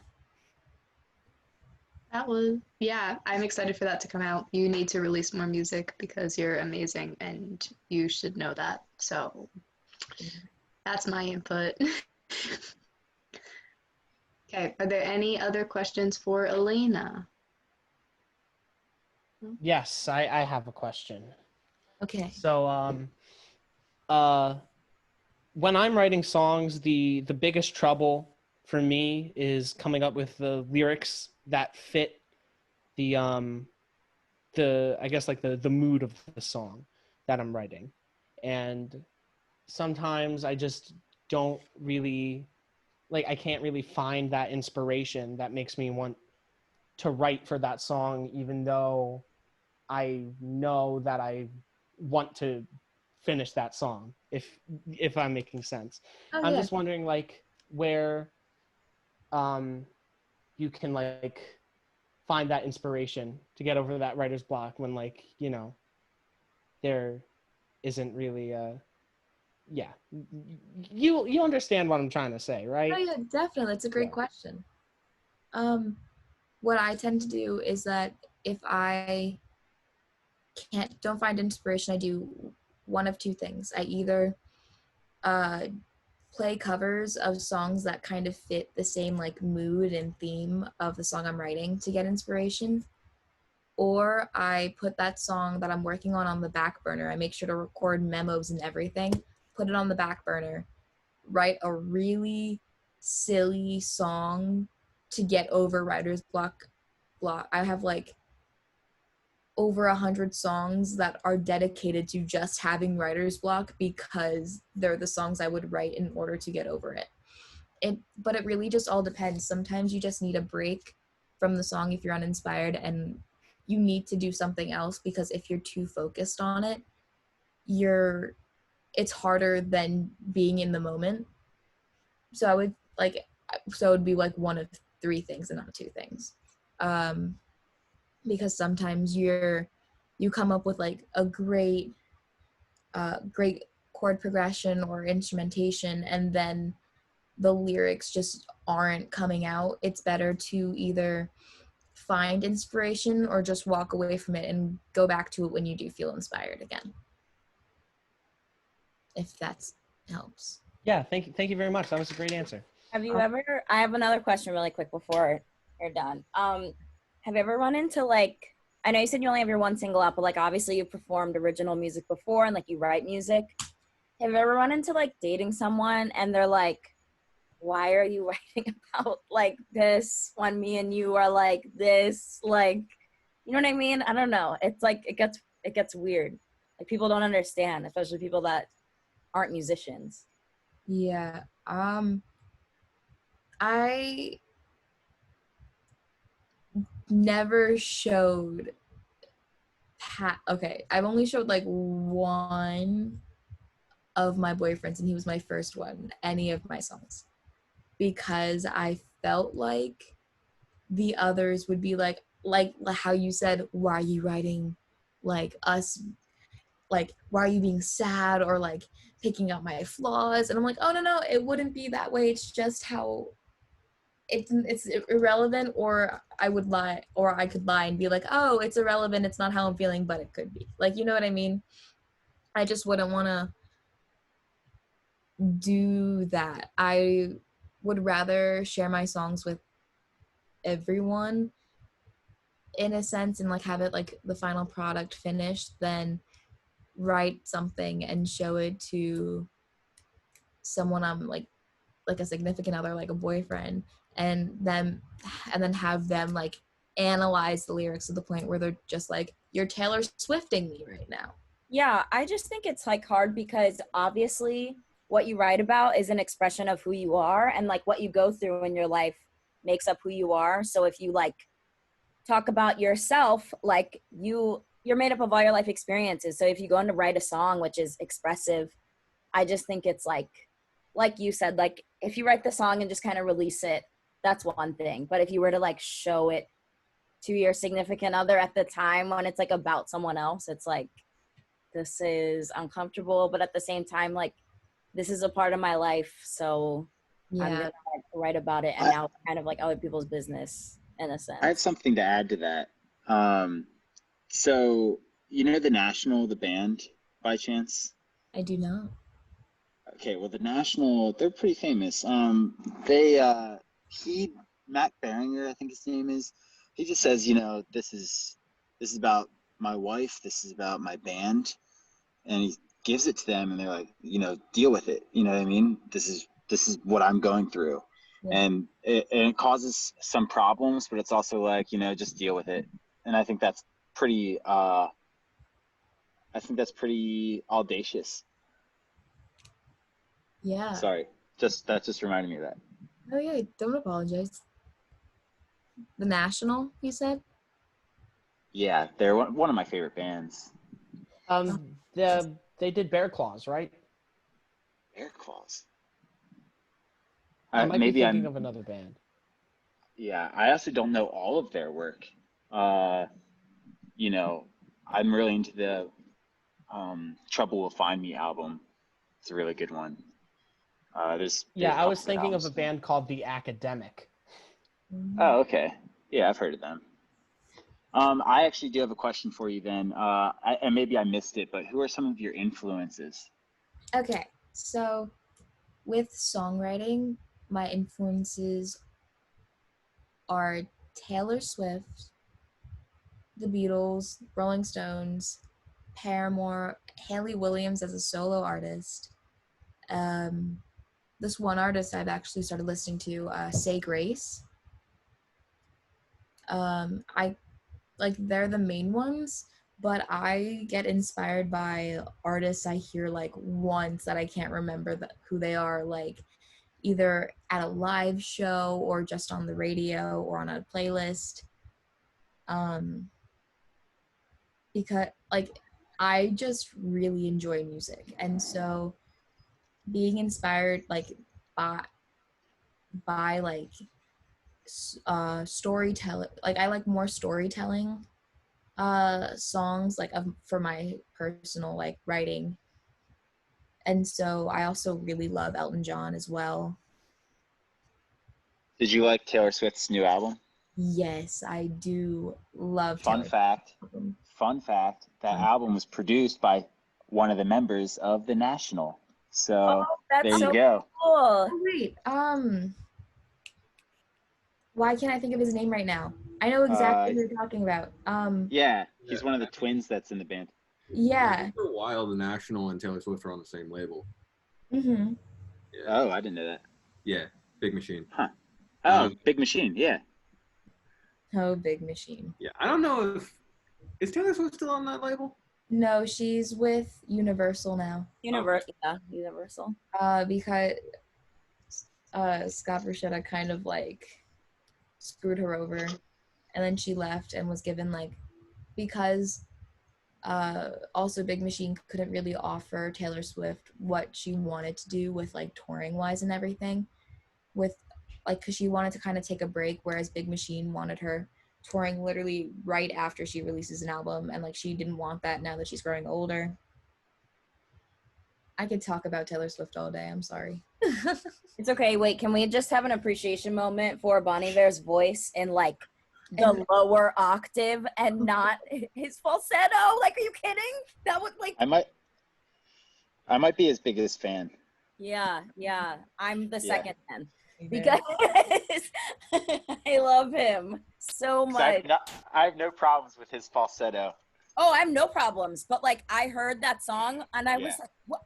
I'm excited for that to come out. You need to release more music because you're amazing and you should know that. So that's my input. Okay, are there any other questions for Elaina? Yes, I have a question. Okay. So when I'm writing songs, the biggest trouble for me is coming up with the lyrics that fit the I guess like the mood of the song that I'm writing. And sometimes I just don't really I can't really find that inspiration that makes me want to write for that song, even though I know that I want to finish that song, if I'm making sense. Oh, I'm yeah. just wondering where you can find that inspiration to get over that writer's block when there isn't really you understand what I'm trying to say, right? Oh yeah, definitely. That's a great question. What I tend to do is that if I don't find inspiration, I do one of two things. I either play covers of songs that kind of fit the same like mood and theme of the song I'm writing to get inspiration, or I put that song that I'm working on the back burner. I make sure to record memos and everything, put it on the back burner, write a really silly song to get over writer's block. I have like over 100 songs that are dedicated to just having writer's block because they're the songs I would write in order to get over it. But it really just all depends. Sometimes you just need a break from the song if you're uninspired and you need to do something else, because if you're too focused on it, it's harder than being in the moment. So I would so it would be like one of three things and not two things. Because sometimes you come up with like a great chord progression or instrumentation, and then the lyrics just aren't coming out. It's better to either find inspiration or just walk away from it and go back to it when you do feel inspired again. If that helps. Yeah, thank you very much. That was a great answer. Have you ever, I have another question really quick before you're done. Have you ever run into I know you said you only have your one single out, but obviously you performed original music before and you write music. Have you ever run into dating someone and they're like, why are you writing about this when me and you are this? You know what I mean? I don't know. It's it gets weird. People don't understand, especially people that aren't musicians. Yeah. I never showed okay, I've only showed one of my boyfriends, and he was my first one, any of my songs, because I felt like the others would be like how you said, why are you writing us, why are you being sad or picking out my flaws? And I'm like, oh no, it wouldn't be that way. It's just how it's irrelevant, or I would lie, or I could lie and be like, oh, it's irrelevant, it's not how I'm feeling, but it could be. You know what I mean? I just wouldn't want to do that. I would rather share my songs with everyone in a sense and like have it like the final product finished than write something and show it to someone I'm like a significant other, like a boyfriend, and then have them like analyze the lyrics to the point where they're just like, you're Taylor Swifting me right now. Yeah, I just think it's like hard because obviously what you write about is an expression of who you are, and like what you go through in your life makes up who you are. So if you like talk about yourself, like you're made up of all your life experiences. So if you go in to write a song which is expressive, I just think it's like you said, like if you write the song and just kind of release it, that's one thing. But if you were to like show it to your significant other at the time when it's like about someone else, it's like, this is uncomfortable, but at the same time, like this is a part of my life, so I'm gonna write about it, and now it's kind of like other people's business in a sense. I have something to add to that. So you know The National, the band, by chance? I do not. Okay, well, The National, they're pretty famous. Matt Beringer, I think his name is, he just says, you know, this is about my wife, this is about my band, and he gives it to them, and they're like, you know, deal with it. You know what I mean? This is what I'm going through, and it causes some problems, but it's also like, you know, just deal with it. And I think that's pretty. Pretty audacious. Yeah. Sorry, that just reminded me of that. Oh yeah, don't apologize. The National, you said? Yeah, they're one of my favorite bands. They did Bear Claws, right? Bear Claws. I might be thinking of another band. Yeah, I also don't know all of their work. You know, I'm really into the Trouble Will Find Me album. It's a really good one. I was thinking of a band called The Academic. Oh, okay. Yeah, I've heard of them. I actually do have a question for you then, and maybe I missed it, but who are some of your influences? Okay, so with songwriting, my influences are Taylor Swift, the Beatles, Rolling Stones, Paramore, Hayley Williams as a solo artist. This one artist I've actually started listening to, Say Grace. They're the main ones, but I get inspired by artists I hear like once that I can't remember who they are, like either at a live show or just on the radio or on a playlist. Because like I just really enjoy music, and so being inspired like by like storytelling, like I like more storytelling songs like for my personal like writing, and so I also really love Elton John as well. Did you like Taylor Swift's new album? Yes, I do love Fun fact, that album was produced by one of the members of The National. So there you go. Cool. Oh, wait, why can't I think of his name right now? I know exactly who you're talking about. Yeah, he's one of the twins that's in the band. Yeah. For a while, The National and Taylor Swift are on the same label. Mm-hmm. Yeah. Oh, I didn't know that. Yeah, Big Machine. Huh. Oh, Big Machine, yeah. Oh, Big Machine. Yeah, I don't know is Taylor Swift still on that label? No, she's with Universal now. Universal. Because Scott Borchetta kind of like screwed her over, and then she left and was given like, because also Big Machine couldn't really offer Taylor Swift what she wanted to do with like touring wise and everything, with like, because she wanted to kind of take a break, whereas Big Machine wanted her touring literally right after she releases an album, and like she didn't want that now that she's growing older. I could talk about Taylor Swift all day, I'm sorry. It's okay. Wait, can we just have an appreciation moment for Bon Iver's voice in like the lower octave and not his falsetto? Like, are you kidding? That would like. I might be his biggest fan. Yeah. I'm the second then, because I love him so 'Cause much. I have no problems with his falsetto. Oh, I have no problems. But like, I heard that song and I was like, what?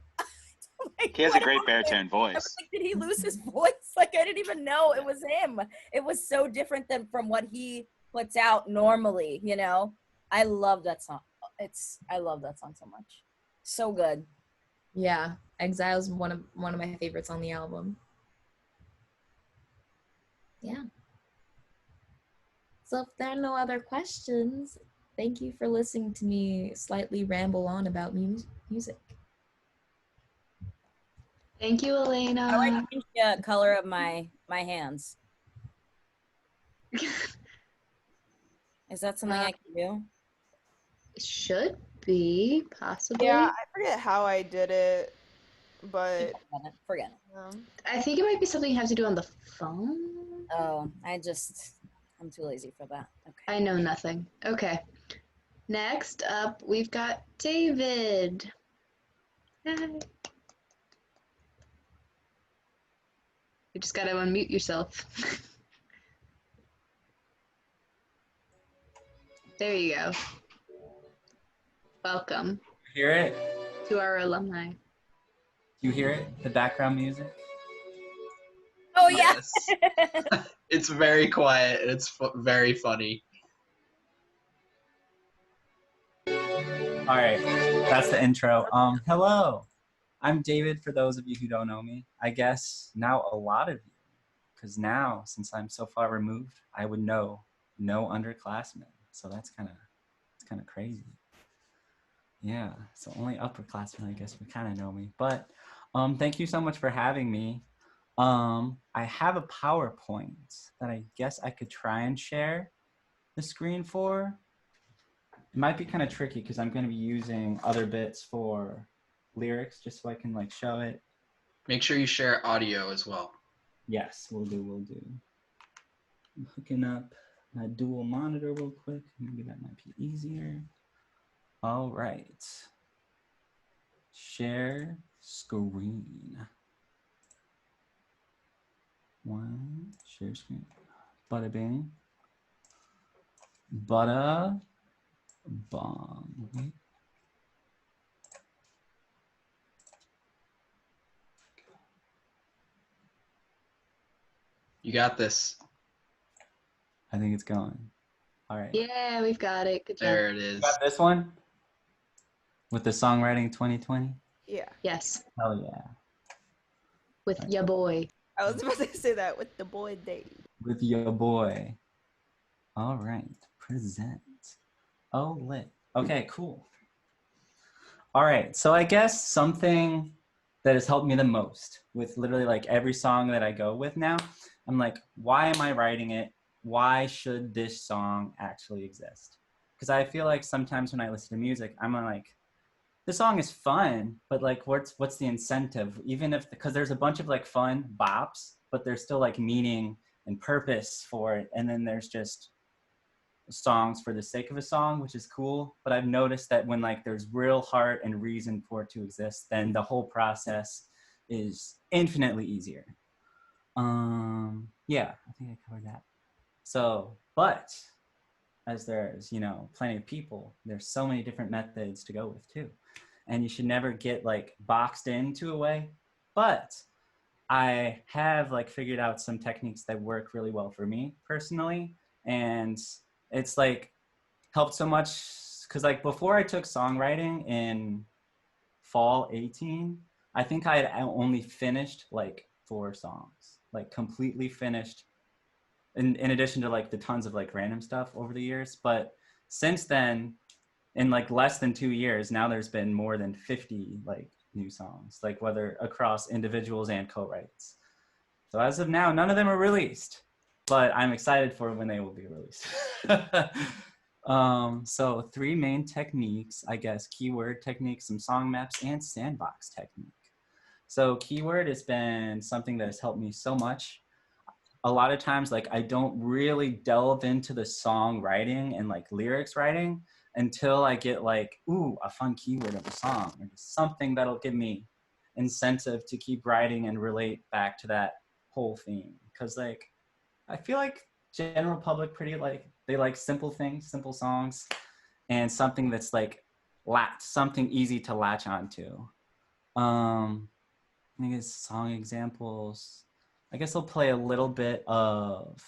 Like, He has what a great happened? baritone I was voice. like, did he lose his voice? Like, I didn't even know it was him. It was so different than from what he puts out normally, you know? I love that song. I love that song so much. So good. Yeah, Exile's one of my favorites on the album. Yeah. So if there are no other questions, thank you for listening to me slightly ramble on about music. Thank you, I Elaina. like the color of my hands. Is that something I can do? Should be, possibly. Yeah, I forget how I did it, but Forget it. I think it might be something you have to do on the phone. Oh, I'm too lazy for that. Okay. I know nothing. Okay. Next up, we've got David. Hi. You just gotta unmute yourself. There you go. Welcome Hear it? to our alumni. You hear it? The background music? Oh yeah. Yes. It's very quiet and it's very funny. All right, that's the intro. Hello, I'm David. For those of you who don't know me, I guess now a lot of you, because now since I'm so far removed, I would know no underclassmen. So that's kind of crazy. Yeah, so only upperclassmen, I guess, would kind of know me. But thank you so much for having me. I have a PowerPoint that I guess I could try and share the screen for. It might be kind of tricky because I'm going to be using other bits for lyrics just so I can like show it. Make sure you share audio as well. Yes, we'll do. I'm hooking up my dual monitor real quick. Maybe that might be easier. All right. Share screen. One, share screen. Bada bing. Bada bong. You got this. I think it's going. All right. Yeah, we've got it. Good job. There it is. You got this one? With the Songwriting 2020? yeah. Yes, Hell yeah. with ya boy. I was about to say that with the boy Dave. With your boy. All right. Present. Oh, lit. Okay, cool. All right. So I guess something that has helped me the most with literally like every song that I go with now, I'm like, why am I writing it? Why should this song actually exist? Because I feel like sometimes when I listen to music, I'm like, the song is fun, but like, what's the incentive? Even if, because there's a bunch of like fun bops, but there's still like meaning and purpose for it. And then there's just songs for the sake of a song, which is cool. But I've noticed that when like there's real heart and reason for it to exist, then the whole process is infinitely easier. Yeah, I think I covered that. So, but as there's, you know, plenty of people, there's so many different methods to go with too. And you should never get like boxed into a way. But I have like figured out some techniques that work really well for me personally. And it's like helped so much because like before I took songwriting in fall 18, I think I had only finished like 4 songs, like completely finished in addition to like the tons of like random stuff over the years. But since then, in like less than 2 years, now there's been more than 50 like new songs, like whether across individuals and co-writes. So as of now, none of them are released, but I'm excited for when they will be released. So 3 main techniques, I guess: keyword technique, some song maps, and sandbox technique. So keyword has been something that has helped me so much. A lot of times, like I don't really delve into the song writing and like lyrics writing until I get like, ooh, a fun keyword of a song or something that'll give me incentive to keep writing and relate back to that whole theme. Cause like, I feel like general public pretty like They like simple things, simple songs, and something that's like something easy to latch onto. I think it's song examples. I guess I'll play a little bit of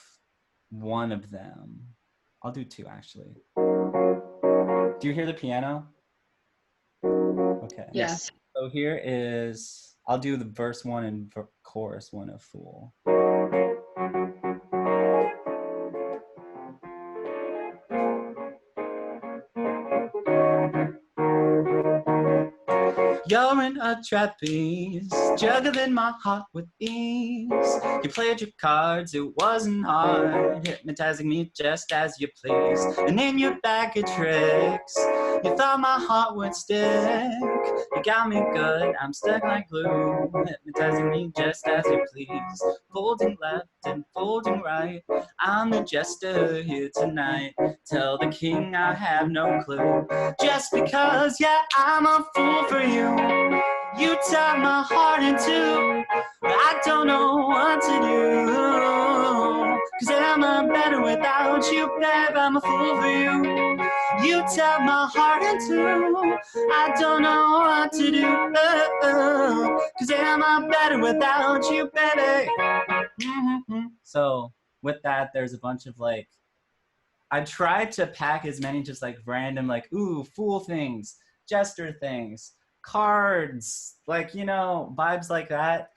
one of them. I'll do two actually. Do you hear the piano? Okay. Yes. So here is, I'll do the verse one and chorus one of Fool. You're in a trapeze, juggling my heart with ease. You played your cards, it wasn't hard, hypnotizing me just as you please. And in your bag of tricks, you thought my heart would stick. You got me good, I'm stuck like glue, hypnotizing me just as you please. Folding left and folding right, I'm the jester here tonight. Tell the king I have no clue, just because, yeah, I'm a fool for you. You tap my heart in two, I don't know what to do. Cause I'm better without you, babe, I'm a fool for you. You tap my heart in two, I don't know what to do. Cause I'm better without you, baby. So with that, there's a bunch of like, I tried to pack as many just like random like, ooh, fool things, jester things, cards, like, you know, vibes like that.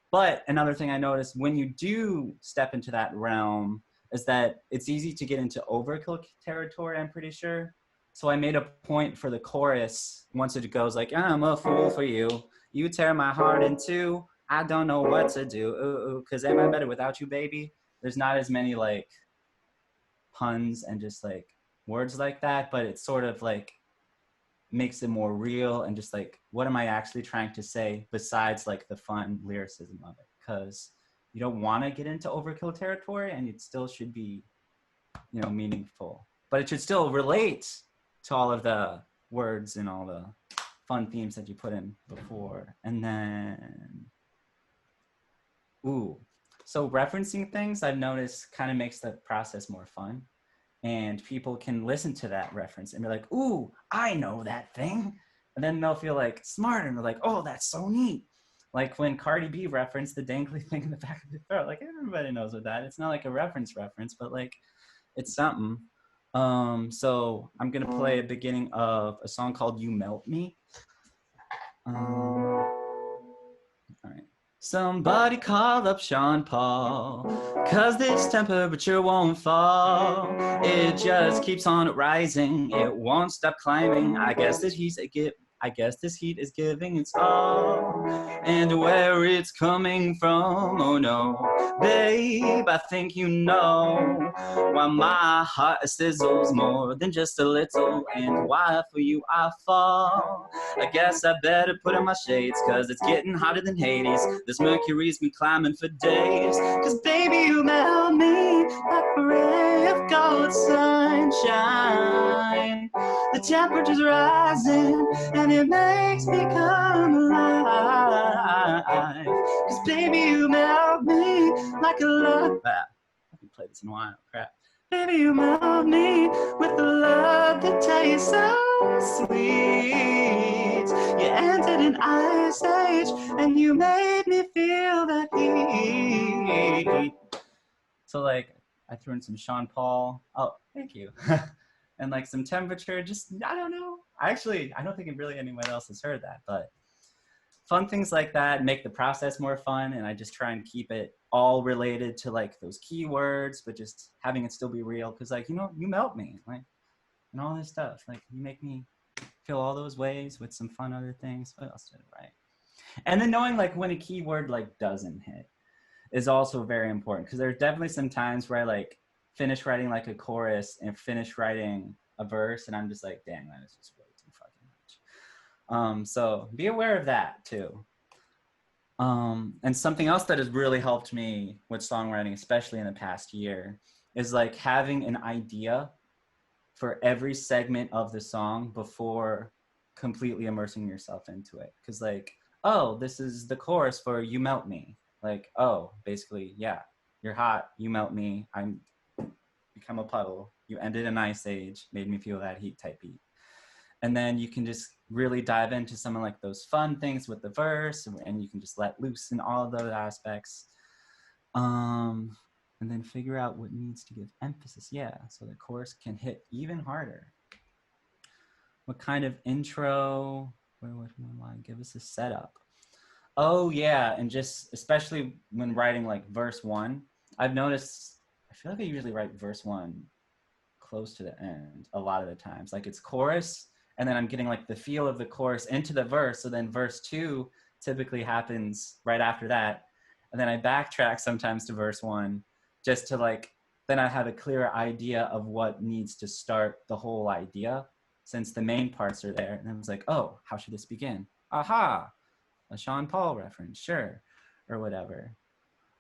But another thing I noticed when you do step into that realm is that it's easy to get into overkill territory, I'm pretty sure. So I made a point for the chorus, once it goes like, I'm a fool for you, you tear my heart in two, I don't know what to do, ooh, cause am I better without you, baby? There's not as many like puns and just like words like that, but it's sort of like makes it more real and just like, what am I actually trying to say besides like the fun lyricism of it? Because you don't want to get into overkill territory, and it still should be, you know, meaningful, but it should still relate to all of the words and all the fun themes that you put in before. And then, ooh, so referencing things I've noticed kind of makes the process more fun. And people can listen to that reference and be like, ooh, I know that thing. And then they'll feel like smart and they're like, oh, that's so neat. Like when Cardi B referenced the dangly thing in the back of the throat, like everybody knows what that. It's not like a reference, but like it's something. So I'm gonna play a beginning of a song called You Melt Me. All right. Somebody call up Sean Paul, cause this temperature won't fall. It just keeps on rising, it won't stop climbing. I guess this heat is giving its all. And where it's coming from, oh no, babe, I think you know why my heart sizzles more than just a little, and why for you I fall. I guess I better put on my shades, cause it's getting hotter than Hades. This mercury's been climbing for days. Cause baby, you melt me like a ray of gold sunshine. The temperature's rising and it makes me come alive. Cause baby, you melt me like a love. I haven't played this in a while, crap. Baby, you melt me with a love that tastes so sweet. You entered an ice age and you made me feel that heat. So like, I threw in some Sean Paul. Oh, thank you. And like some temperature, just, I don't know. I don't think really anyone else has heard that, but fun things like that make the process more fun. And I just try and keep it all related to like those keywords, but just having it still be real. Cause like, you know, you melt me, like, and all this stuff. Like you make me feel all those ways with some fun other things. What else did I write? And then knowing like when a keyword like doesn't hit is also very important. Cause there's definitely some times where I like finish writing like a chorus and finish writing a verse. And I'm just like, dang, that is just way too fucking much. So be aware of that too. And something else that has really helped me with songwriting, especially in the past year, is like having an idea for every segment of the song before completely immersing yourself into it. Cause like, oh, this is the chorus for You Melt Me. Like, oh, basically, yeah, you're hot, you melt me, I'm become a puddle. You ended an ice age, made me feel that heat type beat. And then you can just really dive into some of like those fun things with the verse, and you can just let loose in all of those aspects. And then figure out what needs to give emphasis. Yeah, so the chorus can hit even harder. What kind of intro? Where would one give us a setup? Oh yeah, and just especially when writing like verse 1, I've noticed I feel like I usually write verse 1 close to the end a lot of the times. Like it's chorus, and then I'm getting like the feel of the chorus into the verse. So then verse 2 typically happens right after that. And then I backtrack sometimes to verse 1 just to like, then I have a clearer idea of what needs to start the whole idea, since the main parts are there. And I was like, oh, how should this begin? Aha, a Sean Paul reference, sure, or whatever.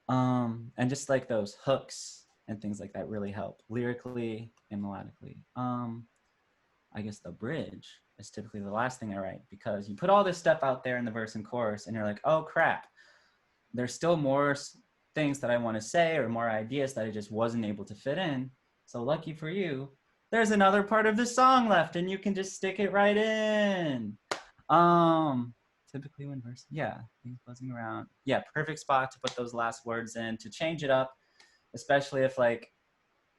And just like those hooks and things like that really help lyrically and melodically. I guess the bridge is typically the last thing I write, because you put all this stuff out there in the verse and chorus and you're like, oh crap, there's still more things that I want to say or more ideas that I just wasn't able to fit in. So lucky for you, there's another part of the song left and you can just stick it right in. Typically when verse, yeah, things buzzing around. Yeah, perfect spot to put those last words in to change it up, especially if like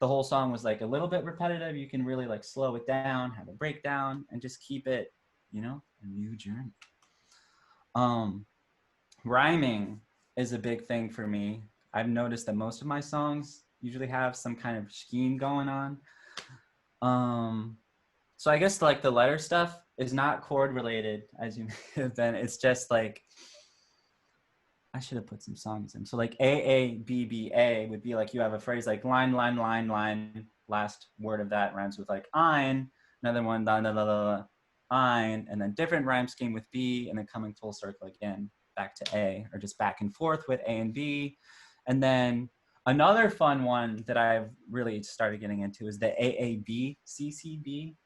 the whole song was like a little bit repetitive. You can really like slow it down, have a breakdown, and just keep it, you know, a new journey. Rhyming is a big thing for me. I've noticed that most of my songs usually have some kind of scheme going on. So I guess like the letter stuff is not chord related, as you may have been. It's just like, I should have put some songs in. So like A would be like, you have a phrase like line, line, line, line. Last word of that rhymes with like ein. Another one, da, da, da, da, ein. And then different rhyme scheme with B, and then coming full circle again back to A, or just back and forth with A and B. And then another fun one that I've really started getting into is the AAB, CCB,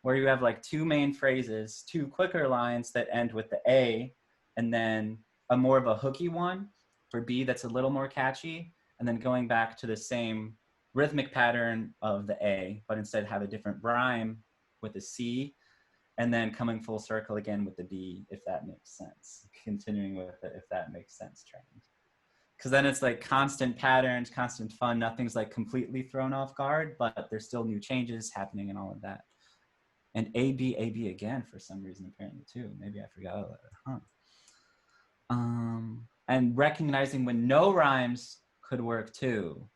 where you have like two main phrases, two quicker lines that end with the A, and then a more of a hooky one for B that's a little more catchy, and then going back to the same rhythmic pattern of the A, but instead have a different rhyme with the C, and then coming full circle again with the B, if that makes sense. Continuing with the if that makes sense trend. Because then it's like constant patterns, constant fun, nothing's like completely thrown off guard, but there's still new changes happening and all of that. And AB again for some reason apparently too. Maybe I forgot about it, huh? And recognizing when no rhymes could work too,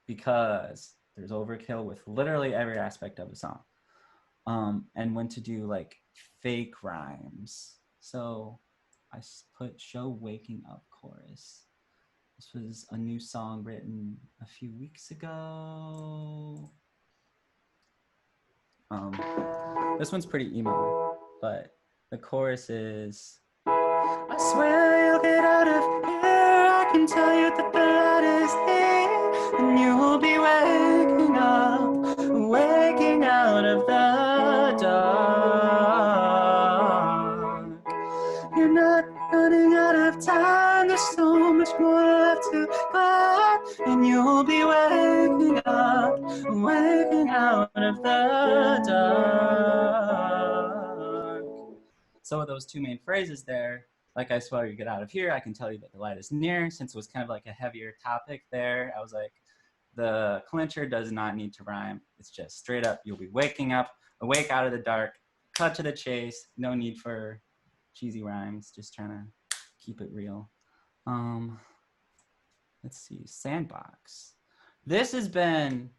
because there's overkill with literally every aspect of a song. And when to do like fake rhymes. So I put show waking up chorus. This was a new song written a few weeks ago. This one's pretty emo, but the chorus is, I swear you'll get out of here. I can tell you that the light is here, and you will be waking up, waking out of the dark. You're not running out of time. There's so much more left to go, and you'll be waking up, waking out of the dark. So those two main phrases there, like I swear you get out of here, I can tell you that the light is near, since it was kind of like a heavier topic there. I was like, the clincher does not need to rhyme. It's just straight up, you'll be waking up, awake out of the dark, cut to the chase, no need for cheesy rhymes, just trying to keep it real. Let's see, Sandbox. This has been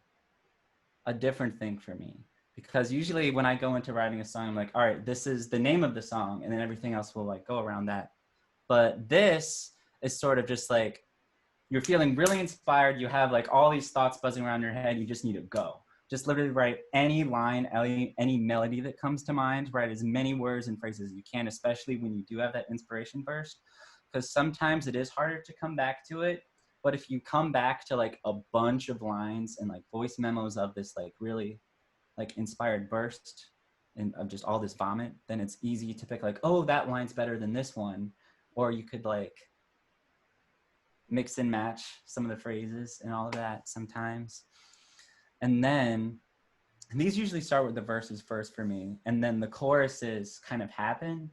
a different thing for me, because usually when I go into writing a song, I'm like, all right, this is the name of the song, and then everything else will like go around that. But this is sort of just like, you're feeling really inspired, you have like all these thoughts buzzing around your head, you just need to go. Just literally write any line, any melody that comes to mind, write as many words and phrases as you can, especially when you do have that inspiration burst, because sometimes it is harder to come back to it. But if you come back to like a bunch of lines and like voice memos of this like really like inspired burst and of just all this vomit, then it's easy to pick like, oh, that line's better than this one. Or you could like mix and match some of the phrases and all of that sometimes. And then these usually start with the verses first for me, and then the choruses kind of happen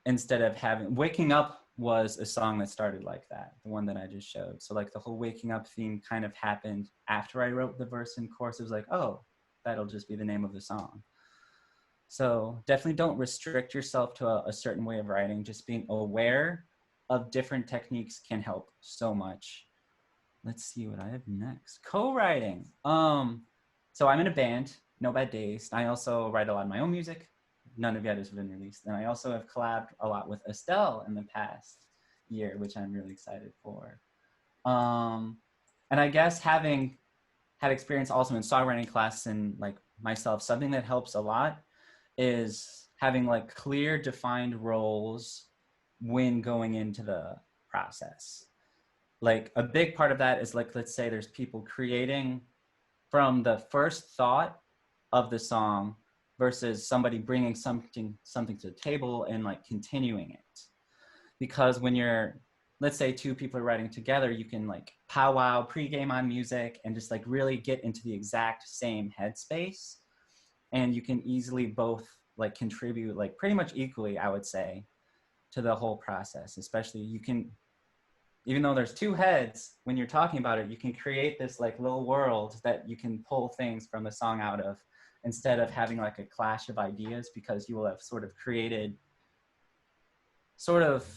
instead of having. Waking Up was a song that started like that, the one that I just showed. So like the whole Waking Up theme kind of happened after I wrote the verse and chorus. It was like, oh, that'll just be the name of the song. So definitely don't restrict yourself to a certain way of writing. Just being aware of different techniques can help so much. Let's see what I have next. Co-writing. So I'm in a band, No Bad Days. I also write a lot of my own music. None of yet has been released. And I also have collabed a lot with Estelle in the past year, which I'm really excited for. And I guess having had experience also in songwriting class and like myself, something that helps a lot is having like clear defined roles when going into the process. Like a big part of that is like, let's say there's people creating from the first thought of the song versus somebody bringing something to the table and like continuing it. Because when you're, let's say two people are writing together, you can like powwow, pregame on music and just like really get into the exact same headspace. And you can easily both like contribute like pretty much equally, I would say, to the whole process. Especially you can, even though there's two heads, when you're talking about it, you can create this like little world that you can pull things from the song out of, instead of having like a clash of ideas, because you will have sort of created sort of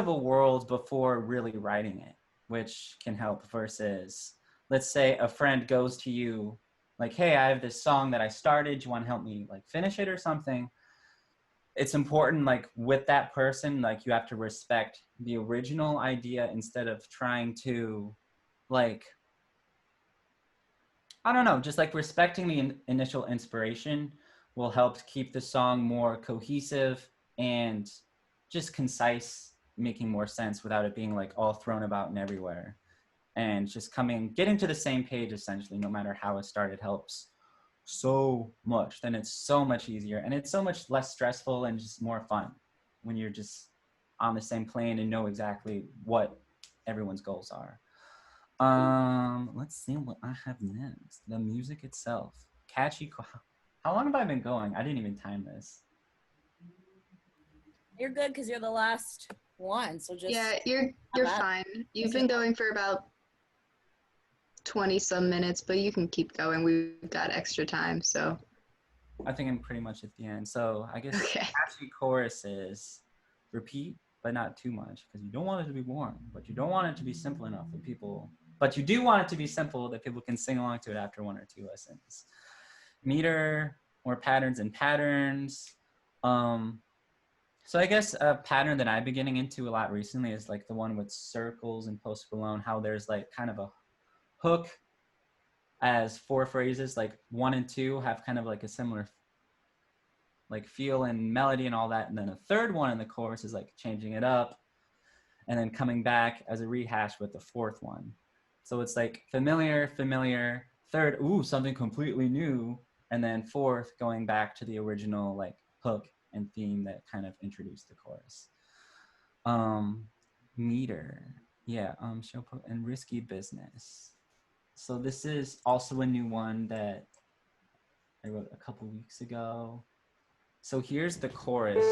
a world before really writing it, which can help. Versus, let's say a friend goes to you like, hey, I have this song that I started, do you want to help me like finish it or something? It's important, like with that person, like you have to respect the original idea instead of trying to like, I don't know, just like respecting the initial inspiration will help keep the song more cohesive and just concise, making more sense without it being like all thrown about and everywhere. And just getting to the same page essentially, no matter how it started, helps so much. Then it's so much easier and it's so much less stressful and just more fun when you're just on the same plane and know exactly what everyone's goals are. Let's see what I have next. The music itself, catchy. How long have I been going? I didn't even time this. You're good because you're the last one, so just Yeah, you're fine. You've been going for about 20 some minutes, but you can keep going. We've got extra time, so. I think I'm pretty much at the end. So I guess Okay. catchy chorus is repeat, but not too much, because you don't want it to be boring, but you don't want it to be simple enough that people, but you do want it to be simple that people can sing along to it after one or two listens. Meter, more patterns and patterns. So I guess a pattern that I've been getting into a lot recently is like the one with circles and Post Malone, how there's like kind of a hook as 4 phrases, like 1 and 2 have kind of like a similar like feel and melody and all that, and then a third one in the chorus is like changing it up and then coming back as a rehash with the 4th one. So it's like familiar, third, ooh, something completely new, and then 4th going back to the original like hook and theme that kind of introduced the chorus. Meter, yeah, and Risky Business. So this is also a new one that I wrote a couple weeks ago. So here's the chorus.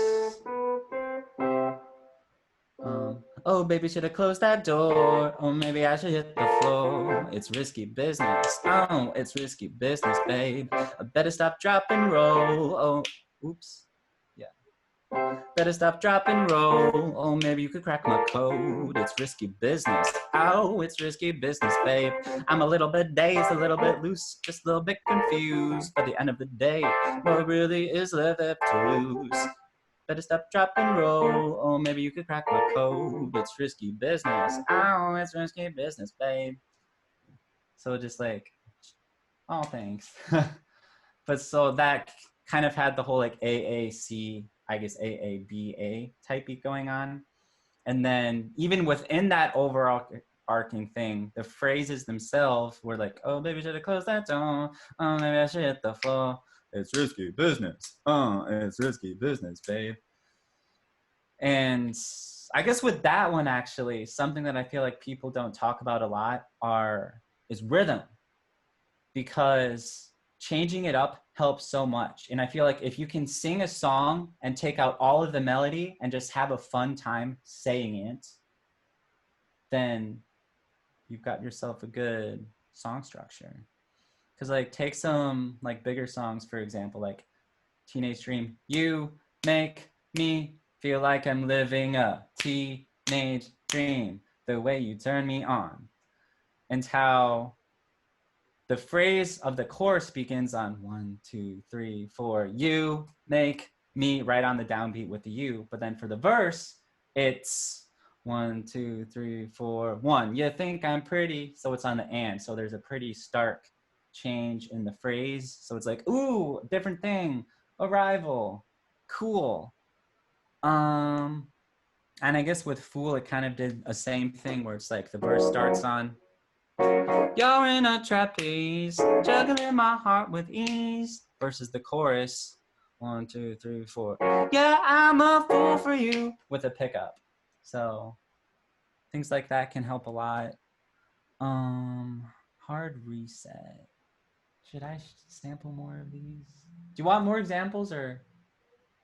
Oh, baby, should have closed that door. Oh, maybe I should hit the floor. It's risky business. Oh, it's risky business, babe. I better stop, drop, and roll. Oh, oops. Better stop, drop, and roll. Oh, maybe you could crack my code. It's risky business. Oh, it's risky business, babe. I'm a little bit dazed, a little bit loose, just a little bit confused. By the end of the day, what really is left to lose? Better stop, drop, and roll. Oh, maybe you could crack my code. It's risky business. Oh, it's risky business, babe. So just like, oh, thanks. But so that kind of had the whole like AAC, I guess AABA type beat going on. And then even within that overall arcing thing, the phrases themselves were like, oh, baby, should have closed that door. Oh, maybe I should hit the floor. It's risky business. Oh, it's risky business, babe. And I guess with that one, actually, something that I feel like people don't talk about a lot is rhythm. because changing it up helps so much. And I feel like if you can sing a song and take out all of the melody and just have a fun time saying it, then you've got yourself a good song structure. Because like take some like bigger songs, for example, like Teenage Dream. You make me feel like I'm living a teenage dream, the way you turn me on. And how the phrase of the chorus begins on 1, 2, 3, 4. You make me, right on the downbeat with the you. But then for the verse, it's 1, 2, 3, 4, 1. You think I'm pretty, so it's on the and. So there's a pretty stark change in the phrase. So it's like, ooh, different thing, arrival, cool. And I guess with Fool, it kind of did a same thing where it's like the verse starts on, you're in a trapeze, juggling my heart with ease, versus the chorus, 1, 2, 3, 4. Yeah, I'm a fool for you, with a pickup. So things like that can help a lot. Hard reset. Should I sample more of these? Do you want more examples or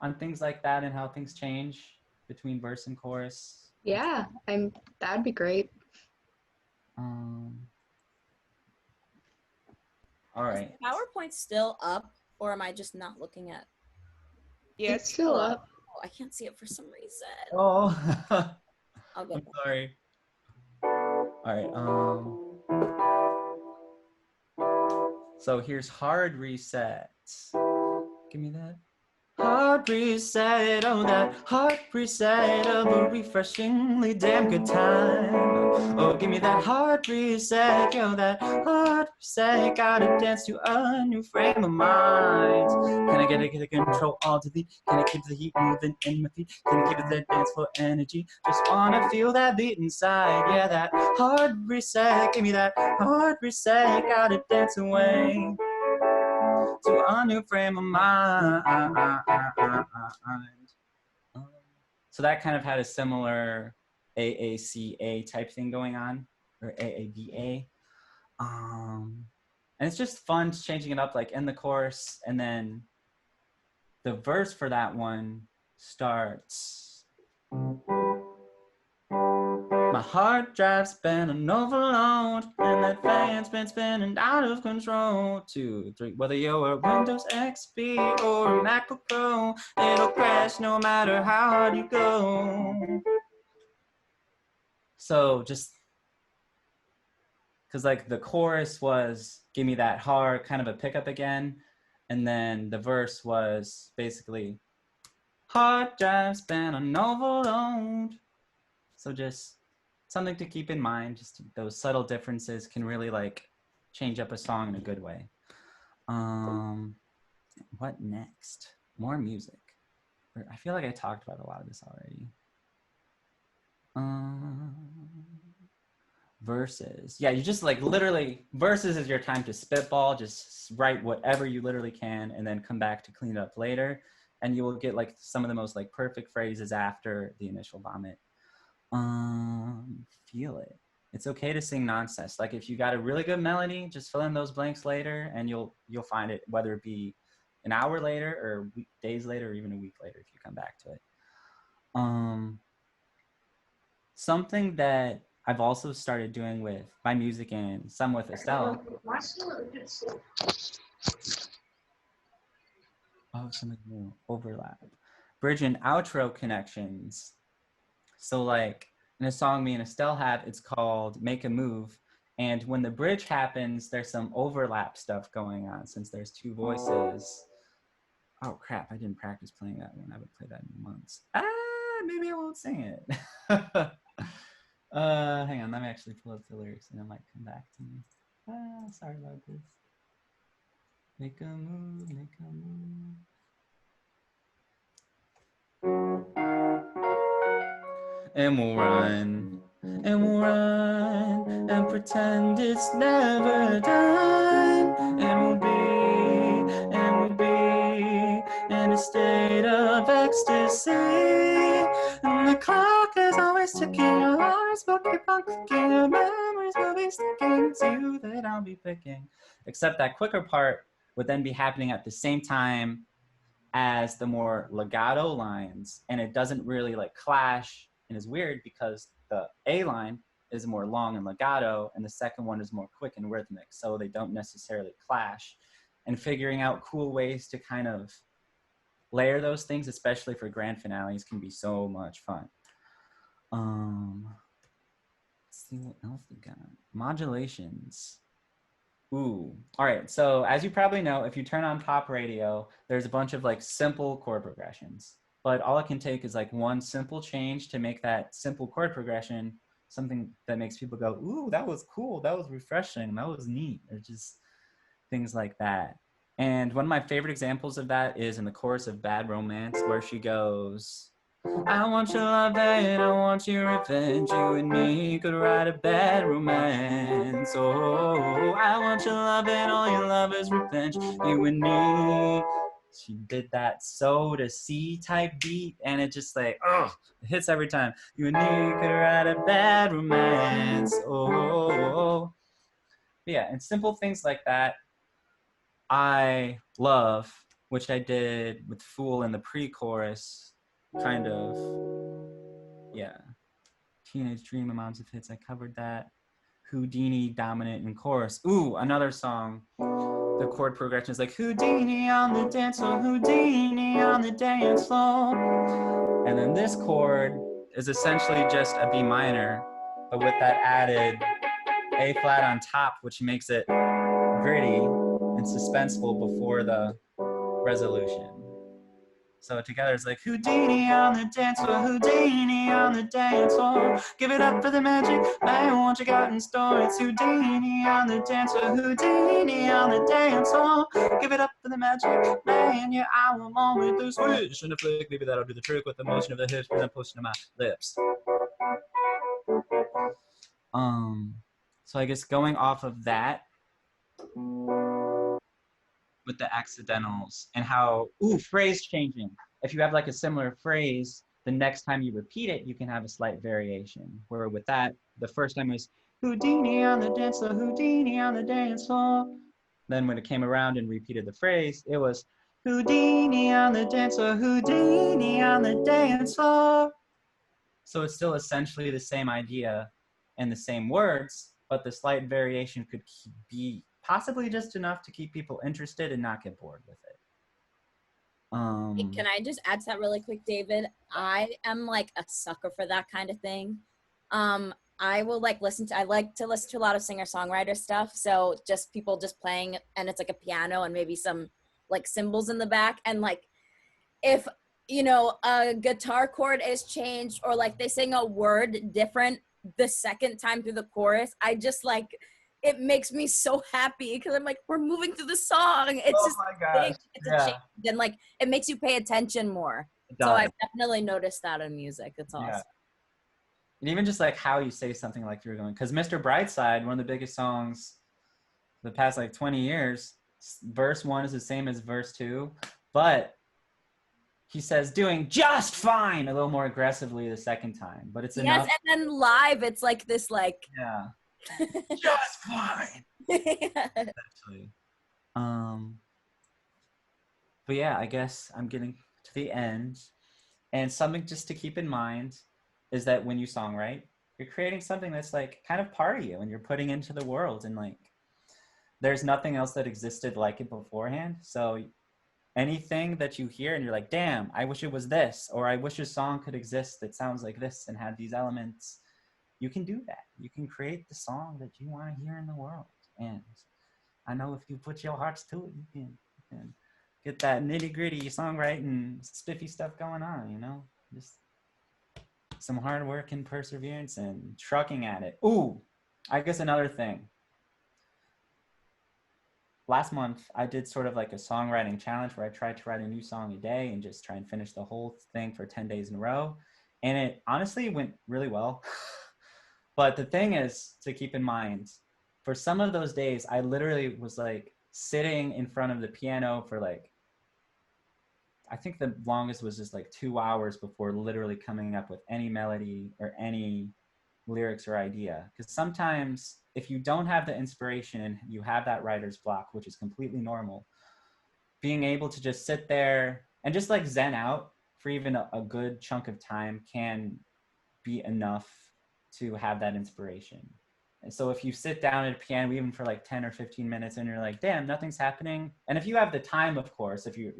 on things like that and how things change between verse and chorus? Yeah, that'd be great. All right. Is the PowerPoint still up, or am I just not looking at? Yeah, It's still up. Oh, I can't see it for some reason. Oh, I'll go. I'm sorry. All right. So here's hard reset. Give me that. Hard reset, oh that hard reset of a refreshingly damn good time. Oh, give me that hard reset, yo, that hard reset. Gotta dance to a new frame of mind. Can I get a control all delete? Can I keep the heat moving in my feet? Can I give it that dance for energy? Just wanna feel that beat inside. Yeah, that hard reset, give me that hard reset. Gotta dance away to a new frame of mind. So that kind of had a similar AACA type thing going on, or AABA. And it's just fun changing it up, like in the chorus, and then the verse for that one starts. My hard drive's been an overload, and that fan's been spinning out of control. 2, 3, whether you're a Windows XP or a MacBook Pro, it'll crash no matter how hard you go. So just, because like the chorus was, give me that hard, kind of a pickup again, and then the verse was basically, hard drive's been an overload. So just something to keep in mind, just those subtle differences can really like change up a song in a good way. What next? More music. I feel like I talked about a lot of this already. Verses. Yeah, you just like literally, verses is your time to spitball, just write whatever you literally can and then come back to clean it up later. And you will get like some of the most like perfect phrases after the initial vomit. Feel it. It's okay to sing nonsense. Like if you got a really good melody, just fill in those blanks later and you'll find it, whether it be an hour later or days later or even a week later if you come back to it. Something that I've also started doing with my music and some with Estelle. Oh, something new. Overlap. Bridge and outro connections. So like in a song me and Estelle have, it's called Make a Move. And when the bridge happens, there's some overlap stuff going on since there's two voices. Oh crap, I didn't practice playing that one. I haven't played that in months. Maybe I won't sing it. Hang on, let me actually pull up the lyrics and it might come back to me. Sorry about this. Make a move, make a move. And we'll run, and we'll run, and pretend it's never done. And we'll be in a state of ecstasy. And the clock is always ticking, your heart's so keep on clicking, your memories will be sticking. It's you that I'll be picking. Except that quicker part would then be happening at the same time as the more legato lines, and it doesn't really like clash, and is weird because the A line is more long and legato, and the second one is more quick and rhythmic, so they don't necessarily clash. And figuring out cool ways to kind of layer those things, especially for grand finales, can be so much fun. Let's see what else we got. Modulations. Ooh, all right. So as you probably know, if you turn on pop radio, there's a bunch of like simple chord progressions, but all it can take is like one simple change to make that simple chord progression something that makes people go, ooh, that was cool. That was refreshing. That was neat. Or just things like that. And one of my favorite examples of that is in the chorus of Bad Romance, where she goes, I want your love and I want your revenge. You and me could write a bad romance. Oh, I want your love and all your love is revenge. You and me. She did that so to C type beat, and it just like, oh, it hits every time. You and me could write a bad romance. Oh, yeah, and simple things like that I love, which I did with Fool in the pre-chorus, kind of, yeah. Teenage Dream, amounts of hits, I covered that. Houdini dominant in chorus. Ooh, another song. The chord progression is like Houdini on the dance floor, Houdini on the dance floor. And then this chord is essentially just a B minor, but with that added A flat on top, which makes it gritty and suspenseful before the resolution. So together it's like Houdini on the dance floor, Houdini on the dance floor. Give it up for the magic man, what you got in store? It's Houdini on the dance floor, Houdini on the dance floor. Give it up for the magic man, yeah, I will on with the swish and the flick. Maybe that'll do the trick with the motion of the hips and the pushing of my lips. So I guess going off of that, with the accidentals and how, ooh, phrase changing. If you have like a similar phrase, the next time you repeat it, you can have a slight variation. Where with that, the first time was Houdini on the dance floor, Houdini on the dance floor. Then when it came around and repeated the phrase, it was Houdini on the dance floor, Houdini on the dance floor. So it's still essentially the same idea and the same words, but the slight variation could be possibly just enough to keep people interested and not get bored with it. Can I just add to that really quick, David? I am like a sucker for that kind of thing. I will like I like to listen to a lot of singer-songwriter stuff. So just people just playing, and it's like a piano and maybe some like cymbals in the back. And like, if, you know, a guitar chord is changed or like they sing a word different the second time through the chorus, I just like, it makes me so happy because I'm like, we're moving through the song. It's just big. It's a change. Then like, it makes you pay attention more. So I've definitely noticed that in music. It's awesome. Yeah. And even just like how you say something like you're going, because Mr. Brightside, one of the biggest songs the past like 20 years, verse 1 is the same as verse 2, but he says doing just fine a little more aggressively the second time, but it's enough. Yes, and then live, it's like this like. Yeah. Just fine. Actually. But yeah, I guess I'm getting to the end. And something just to keep in mind is that when you songwrite, you're creating something that's like kind of part of you and you're putting into the world, and like there's nothing else that existed like it beforehand. So anything that you hear and you're like, damn, I wish it was this, or I wish a song could exist that sounds like this and had these elements, you can do that. You can create the song that you want to hear in the world. And I know if you put your hearts to it, you can get that nitty gritty songwriting, spiffy stuff going on, you know? Just some hard work and perseverance and trucking at it. Ooh, I guess another thing. Last month, I did sort of like a songwriting challenge where I tried to write a new song a day and just try and finish the whole thing for 10 days in a row. And it honestly went really well. But the thing is to keep in mind, for some of those days, I literally was like sitting in front of the piano for like, I think the longest was just like 2 hours before literally coming up with any melody or any lyrics or idea. Because sometimes if you don't have the inspiration and you have that writer's block, which is completely normal, being able to just sit there and just like zen out for even a good chunk of time can be enough to have that inspiration. And so if you sit down at a piano even for like 10 or 15 minutes and you're like, damn, nothing's happening. And if you have the time, of course, if you're,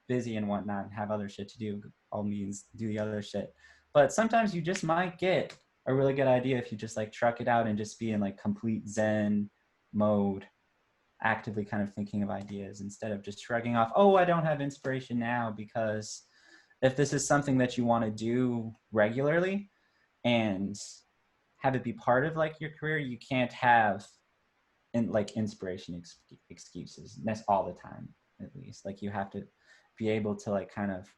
busy and whatnot and have other shit to do, all means do the other shit. But sometimes you just might get a really good idea if you just like truck it out and just be in like complete zen mode, actively kind of thinking of ideas instead of just shrugging off, oh, I don't have inspiration now. Because if this is something that you want to do regularly and have it be part of like your career, you can't have inspiration excuses. That's all the time, at least. Like you have to be able to like kind of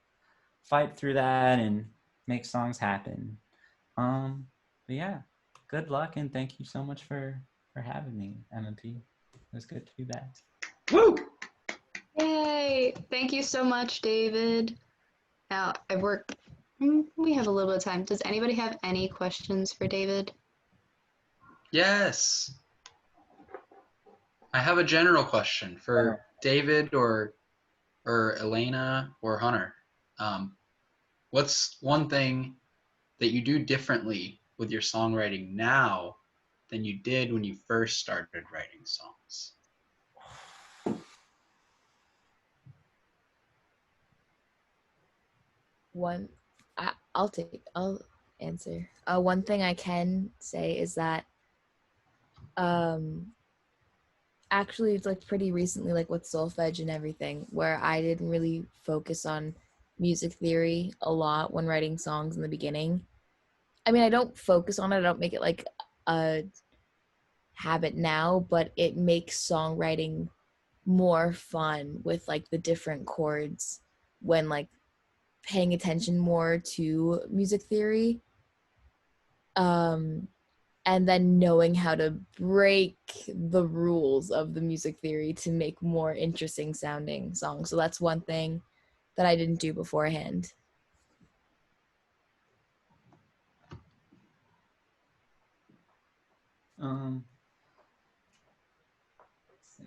fight through that and make songs happen. But yeah, good luck and thank you so much for having me, MMP. It was good to be back. Woo! Yay! Thank you so much, David. Now, we have a little bit of time. Does anybody have any questions for David? Yes. I have a general question for David or Elaina or Hunter. What's one thing that you do differently with your songwriting now than you did when you first started writing songs? I'll answer. One thing I can say is that actually it's like pretty recently, like with solfege and everything, where I didn't really focus on music theory a lot when writing songs in the beginning. I mean, I don't focus on it, I don't make it like a habit now, but it makes songwriting more fun with like the different chords when like paying attention more to music theory. And then knowing how to break the rules of the music theory to make more interesting sounding songs. So that's one thing that I didn't do beforehand.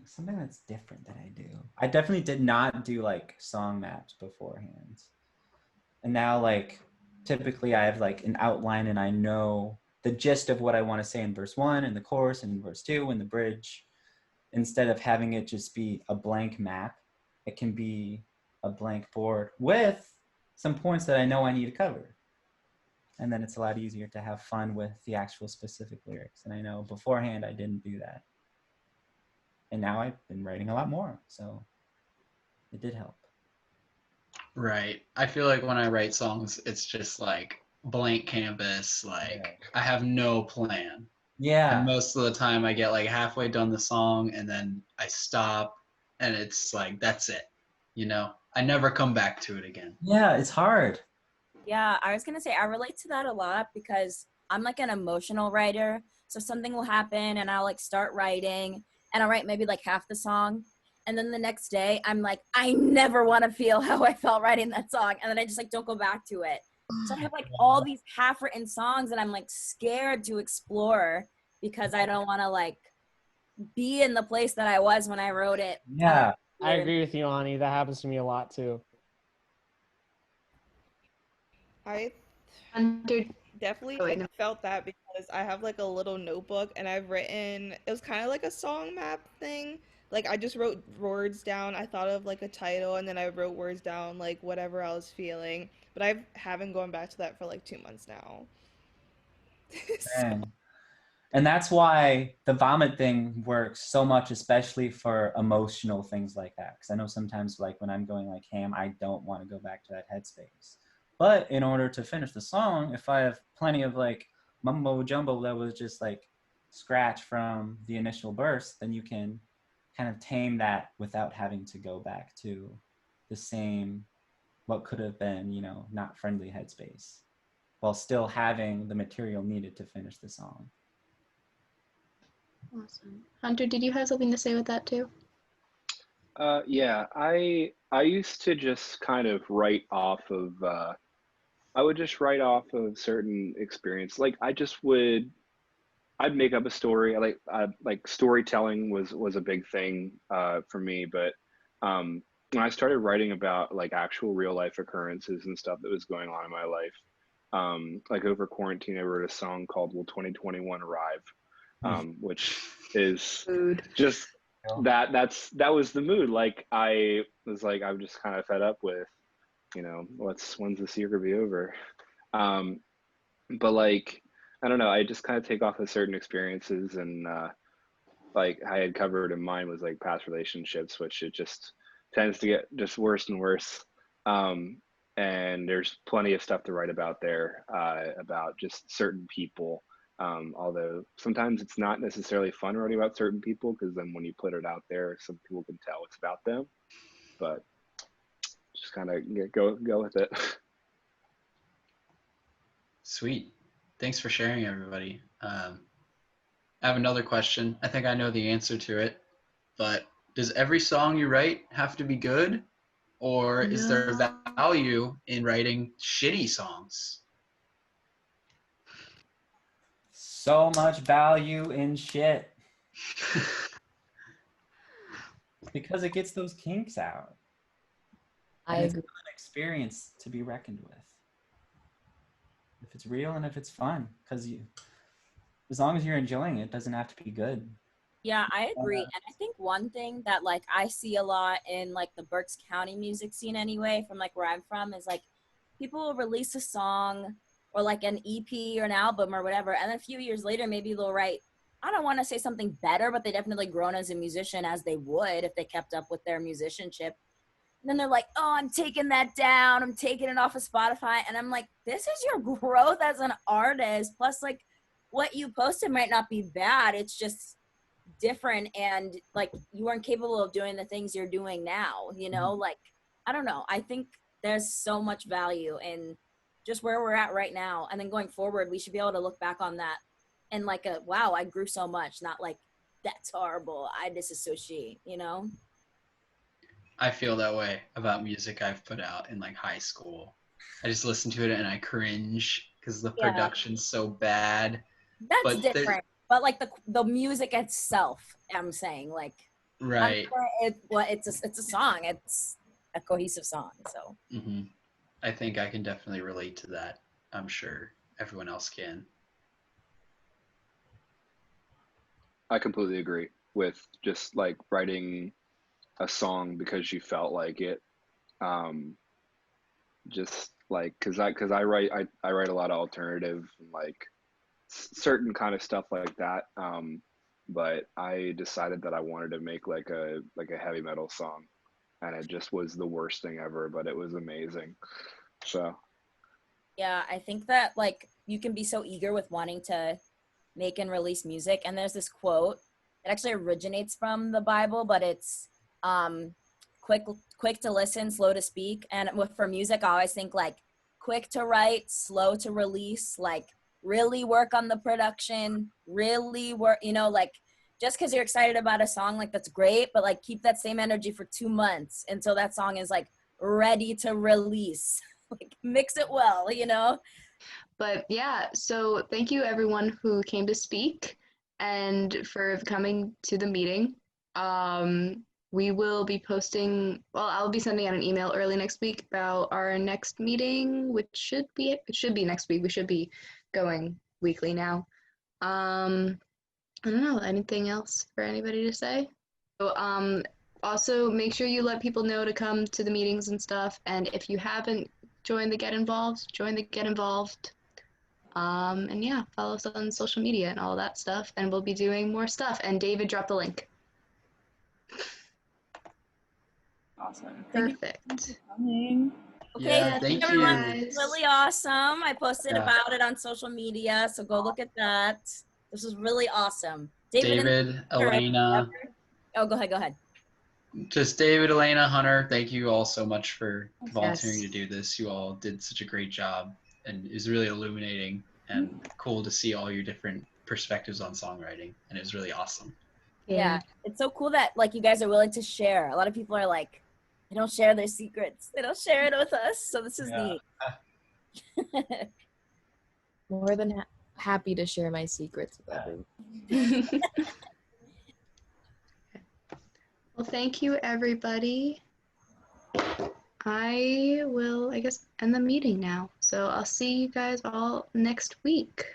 Something that's different that I do. I definitely did not do like song maps beforehand. And now like typically I have like an outline and I know the gist of what I want to say in verse 1 and the chorus and verse 2 and the bridge. Instead of having it just be a blank map, it can be a blank board with some points that I know I need to cover. And then it's a lot easier to have fun with the actual specific lyrics. And I know beforehand I didn't do that. And now I've been writing a lot more, so it did help. Right. I feel like when I write songs, it's just like blank canvas, like I have no plan. Yeah. And most of the time I get like halfway done the song and then I stop and it's like, that's it. I never come back to it again. Yeah, it's hard. Yeah, I was going to say, I relate to that a lot because I'm like an emotional writer. So something will happen and I'll like start writing and I'll write maybe like half the song. And then the next day I'm like, I never want to feel how I felt writing that song. And then I just like don't go back to it. So I have like all these half written songs and I'm like scared to explore because I don't want to like be in the place that I was when I wrote it. Yeah. I agree with you, Ani. That happens to me a lot too. I Hunter definitely felt that because I have like a little notebook and I've written, it was kind of like a song map thing. Like I just wrote words down. I thought of like a title and then I wrote words down, like whatever I was feeling. But I haven't gone back to that for like 2 months now. Man. And that's why the vomit thing works so much, especially for emotional things like that. Because I know sometimes like when I'm going like ham, I don't want to go back to that headspace. But in order to finish the song, if I have plenty of like mumbo jumbo that was just like scratch from the initial burst, then you can kind of tame that without having to go back to the same, what could have been, not friendly headspace, while still having the material needed to finish the song. Awesome. Hunter, did you have something to say with that too? Yeah, I used to just kind of write off of I would just write off of certain experience. Like I'd make up a story. Like storytelling was a big thing for me. But when I started writing about like actual real life occurrences and stuff that was going on in my life, like over quarantine, I wrote a song called "Will 2021 Arrive," which is just that was the mood. Like I was like I'm just kind of fed up with, when's this year gonna be over? But like I don't know, I just kind of take off of certain experiences, and like I had covered in mine was like past relationships, which it just tends to get just worse and worse. And there's plenty of stuff to write about there, about just certain people. Although sometimes it's not necessarily fun writing about certain people, because then when you put it out there, some people can tell it's about them. But just kind of go with it. Sweet. Thanks for sharing, everybody. I have another question. I think I know the answer to it, but does every song you write have to be good, or is there value in writing shitty songs? So much value in shit. Because it gets those kinks out. And it's an experience to be reckoned with. If it's real and if it's fun, because as long as you're enjoying it, doesn't have to be good. Yeah, I agree. And I think one thing that like I see a lot in like the Berks County music scene anyway, from like where I'm from, is like people will release a song or like an EP or an album or whatever, and then a few years later maybe they'll write, I don't want to say something better, but they definitely grown as a musician as they would if they kept up with their musicianship. And then they're like, oh, I'm taking that down. I'm taking it off of Spotify. And I'm like, this is your growth as an artist. Plus, like, what you posted might not be bad. It's just different. And, like, you weren't capable of doing the things you're doing now, you know? Mm-hmm. Like, I don't know. I think there's so much value in just where we're at right now. And then going forward, we should be able to look back on that and, like, wow, I grew so much. Not like, that's horrible. I disassociate, you know? I feel that way about music I've put out in like high school. I just listen to it and I cringe because the production's so bad. That's different. But like the music itself, I'm saying, like, right. It's a song. It's a cohesive song. So I think I can definitely relate to that. I'm sure everyone else can. I completely agree with just like writing a song because you felt like it, just like because I write a lot of alternative and like certain kind of stuff like that, but I decided that I wanted to make like a heavy metal song, and it just was the worst thing ever, but it was amazing. So yeah, I think that like you can be so eager with wanting to make and release music, and there's this quote that actually originates from the Bible, but it's quick to listen, slow to speak. And for music, I always think like quick to write, slow to release, like really work on the production, really work, you know, like just because you're excited about a song, like that's great, but like keep that same energy for 2 months until that song is like ready to release. Like mix it well, you know? But yeah, so thank you everyone who came to speak and for coming to the meeting. We will be posting, well, I'll be sending out an email early next week about our next meeting, which should be next week. We should be going weekly now. I don't know, anything else for anybody to say? So, also make sure you let people know to come to the meetings and stuff. And if you haven't joined the Get Involved, join the Get Involved. And yeah, follow us on social media and all that stuff. And we'll be doing more stuff. And David, drop the link. Awesome. Perfect. Thank you for coming. Okay, yeah, thank everyone. you. It's really awesome. I posted about it on social media, so go look at that. This is really awesome. David, Elaina. Oh, go ahead. Just David, Elaina, Hunter, thank you all so much for volunteering to do this. You all did such a great job, and it was really illuminating and cool to see all your different perspectives on songwriting, and it was really awesome. Yeah, it's so cool that like you guys are willing to share. A lot of people are like, they don't share their secrets. They don't share it with us, so this is neat. More than happy to share my secrets with everyone. Well, thank you, everybody. I will, I guess, end the meeting now. So I'll see you guys all next week.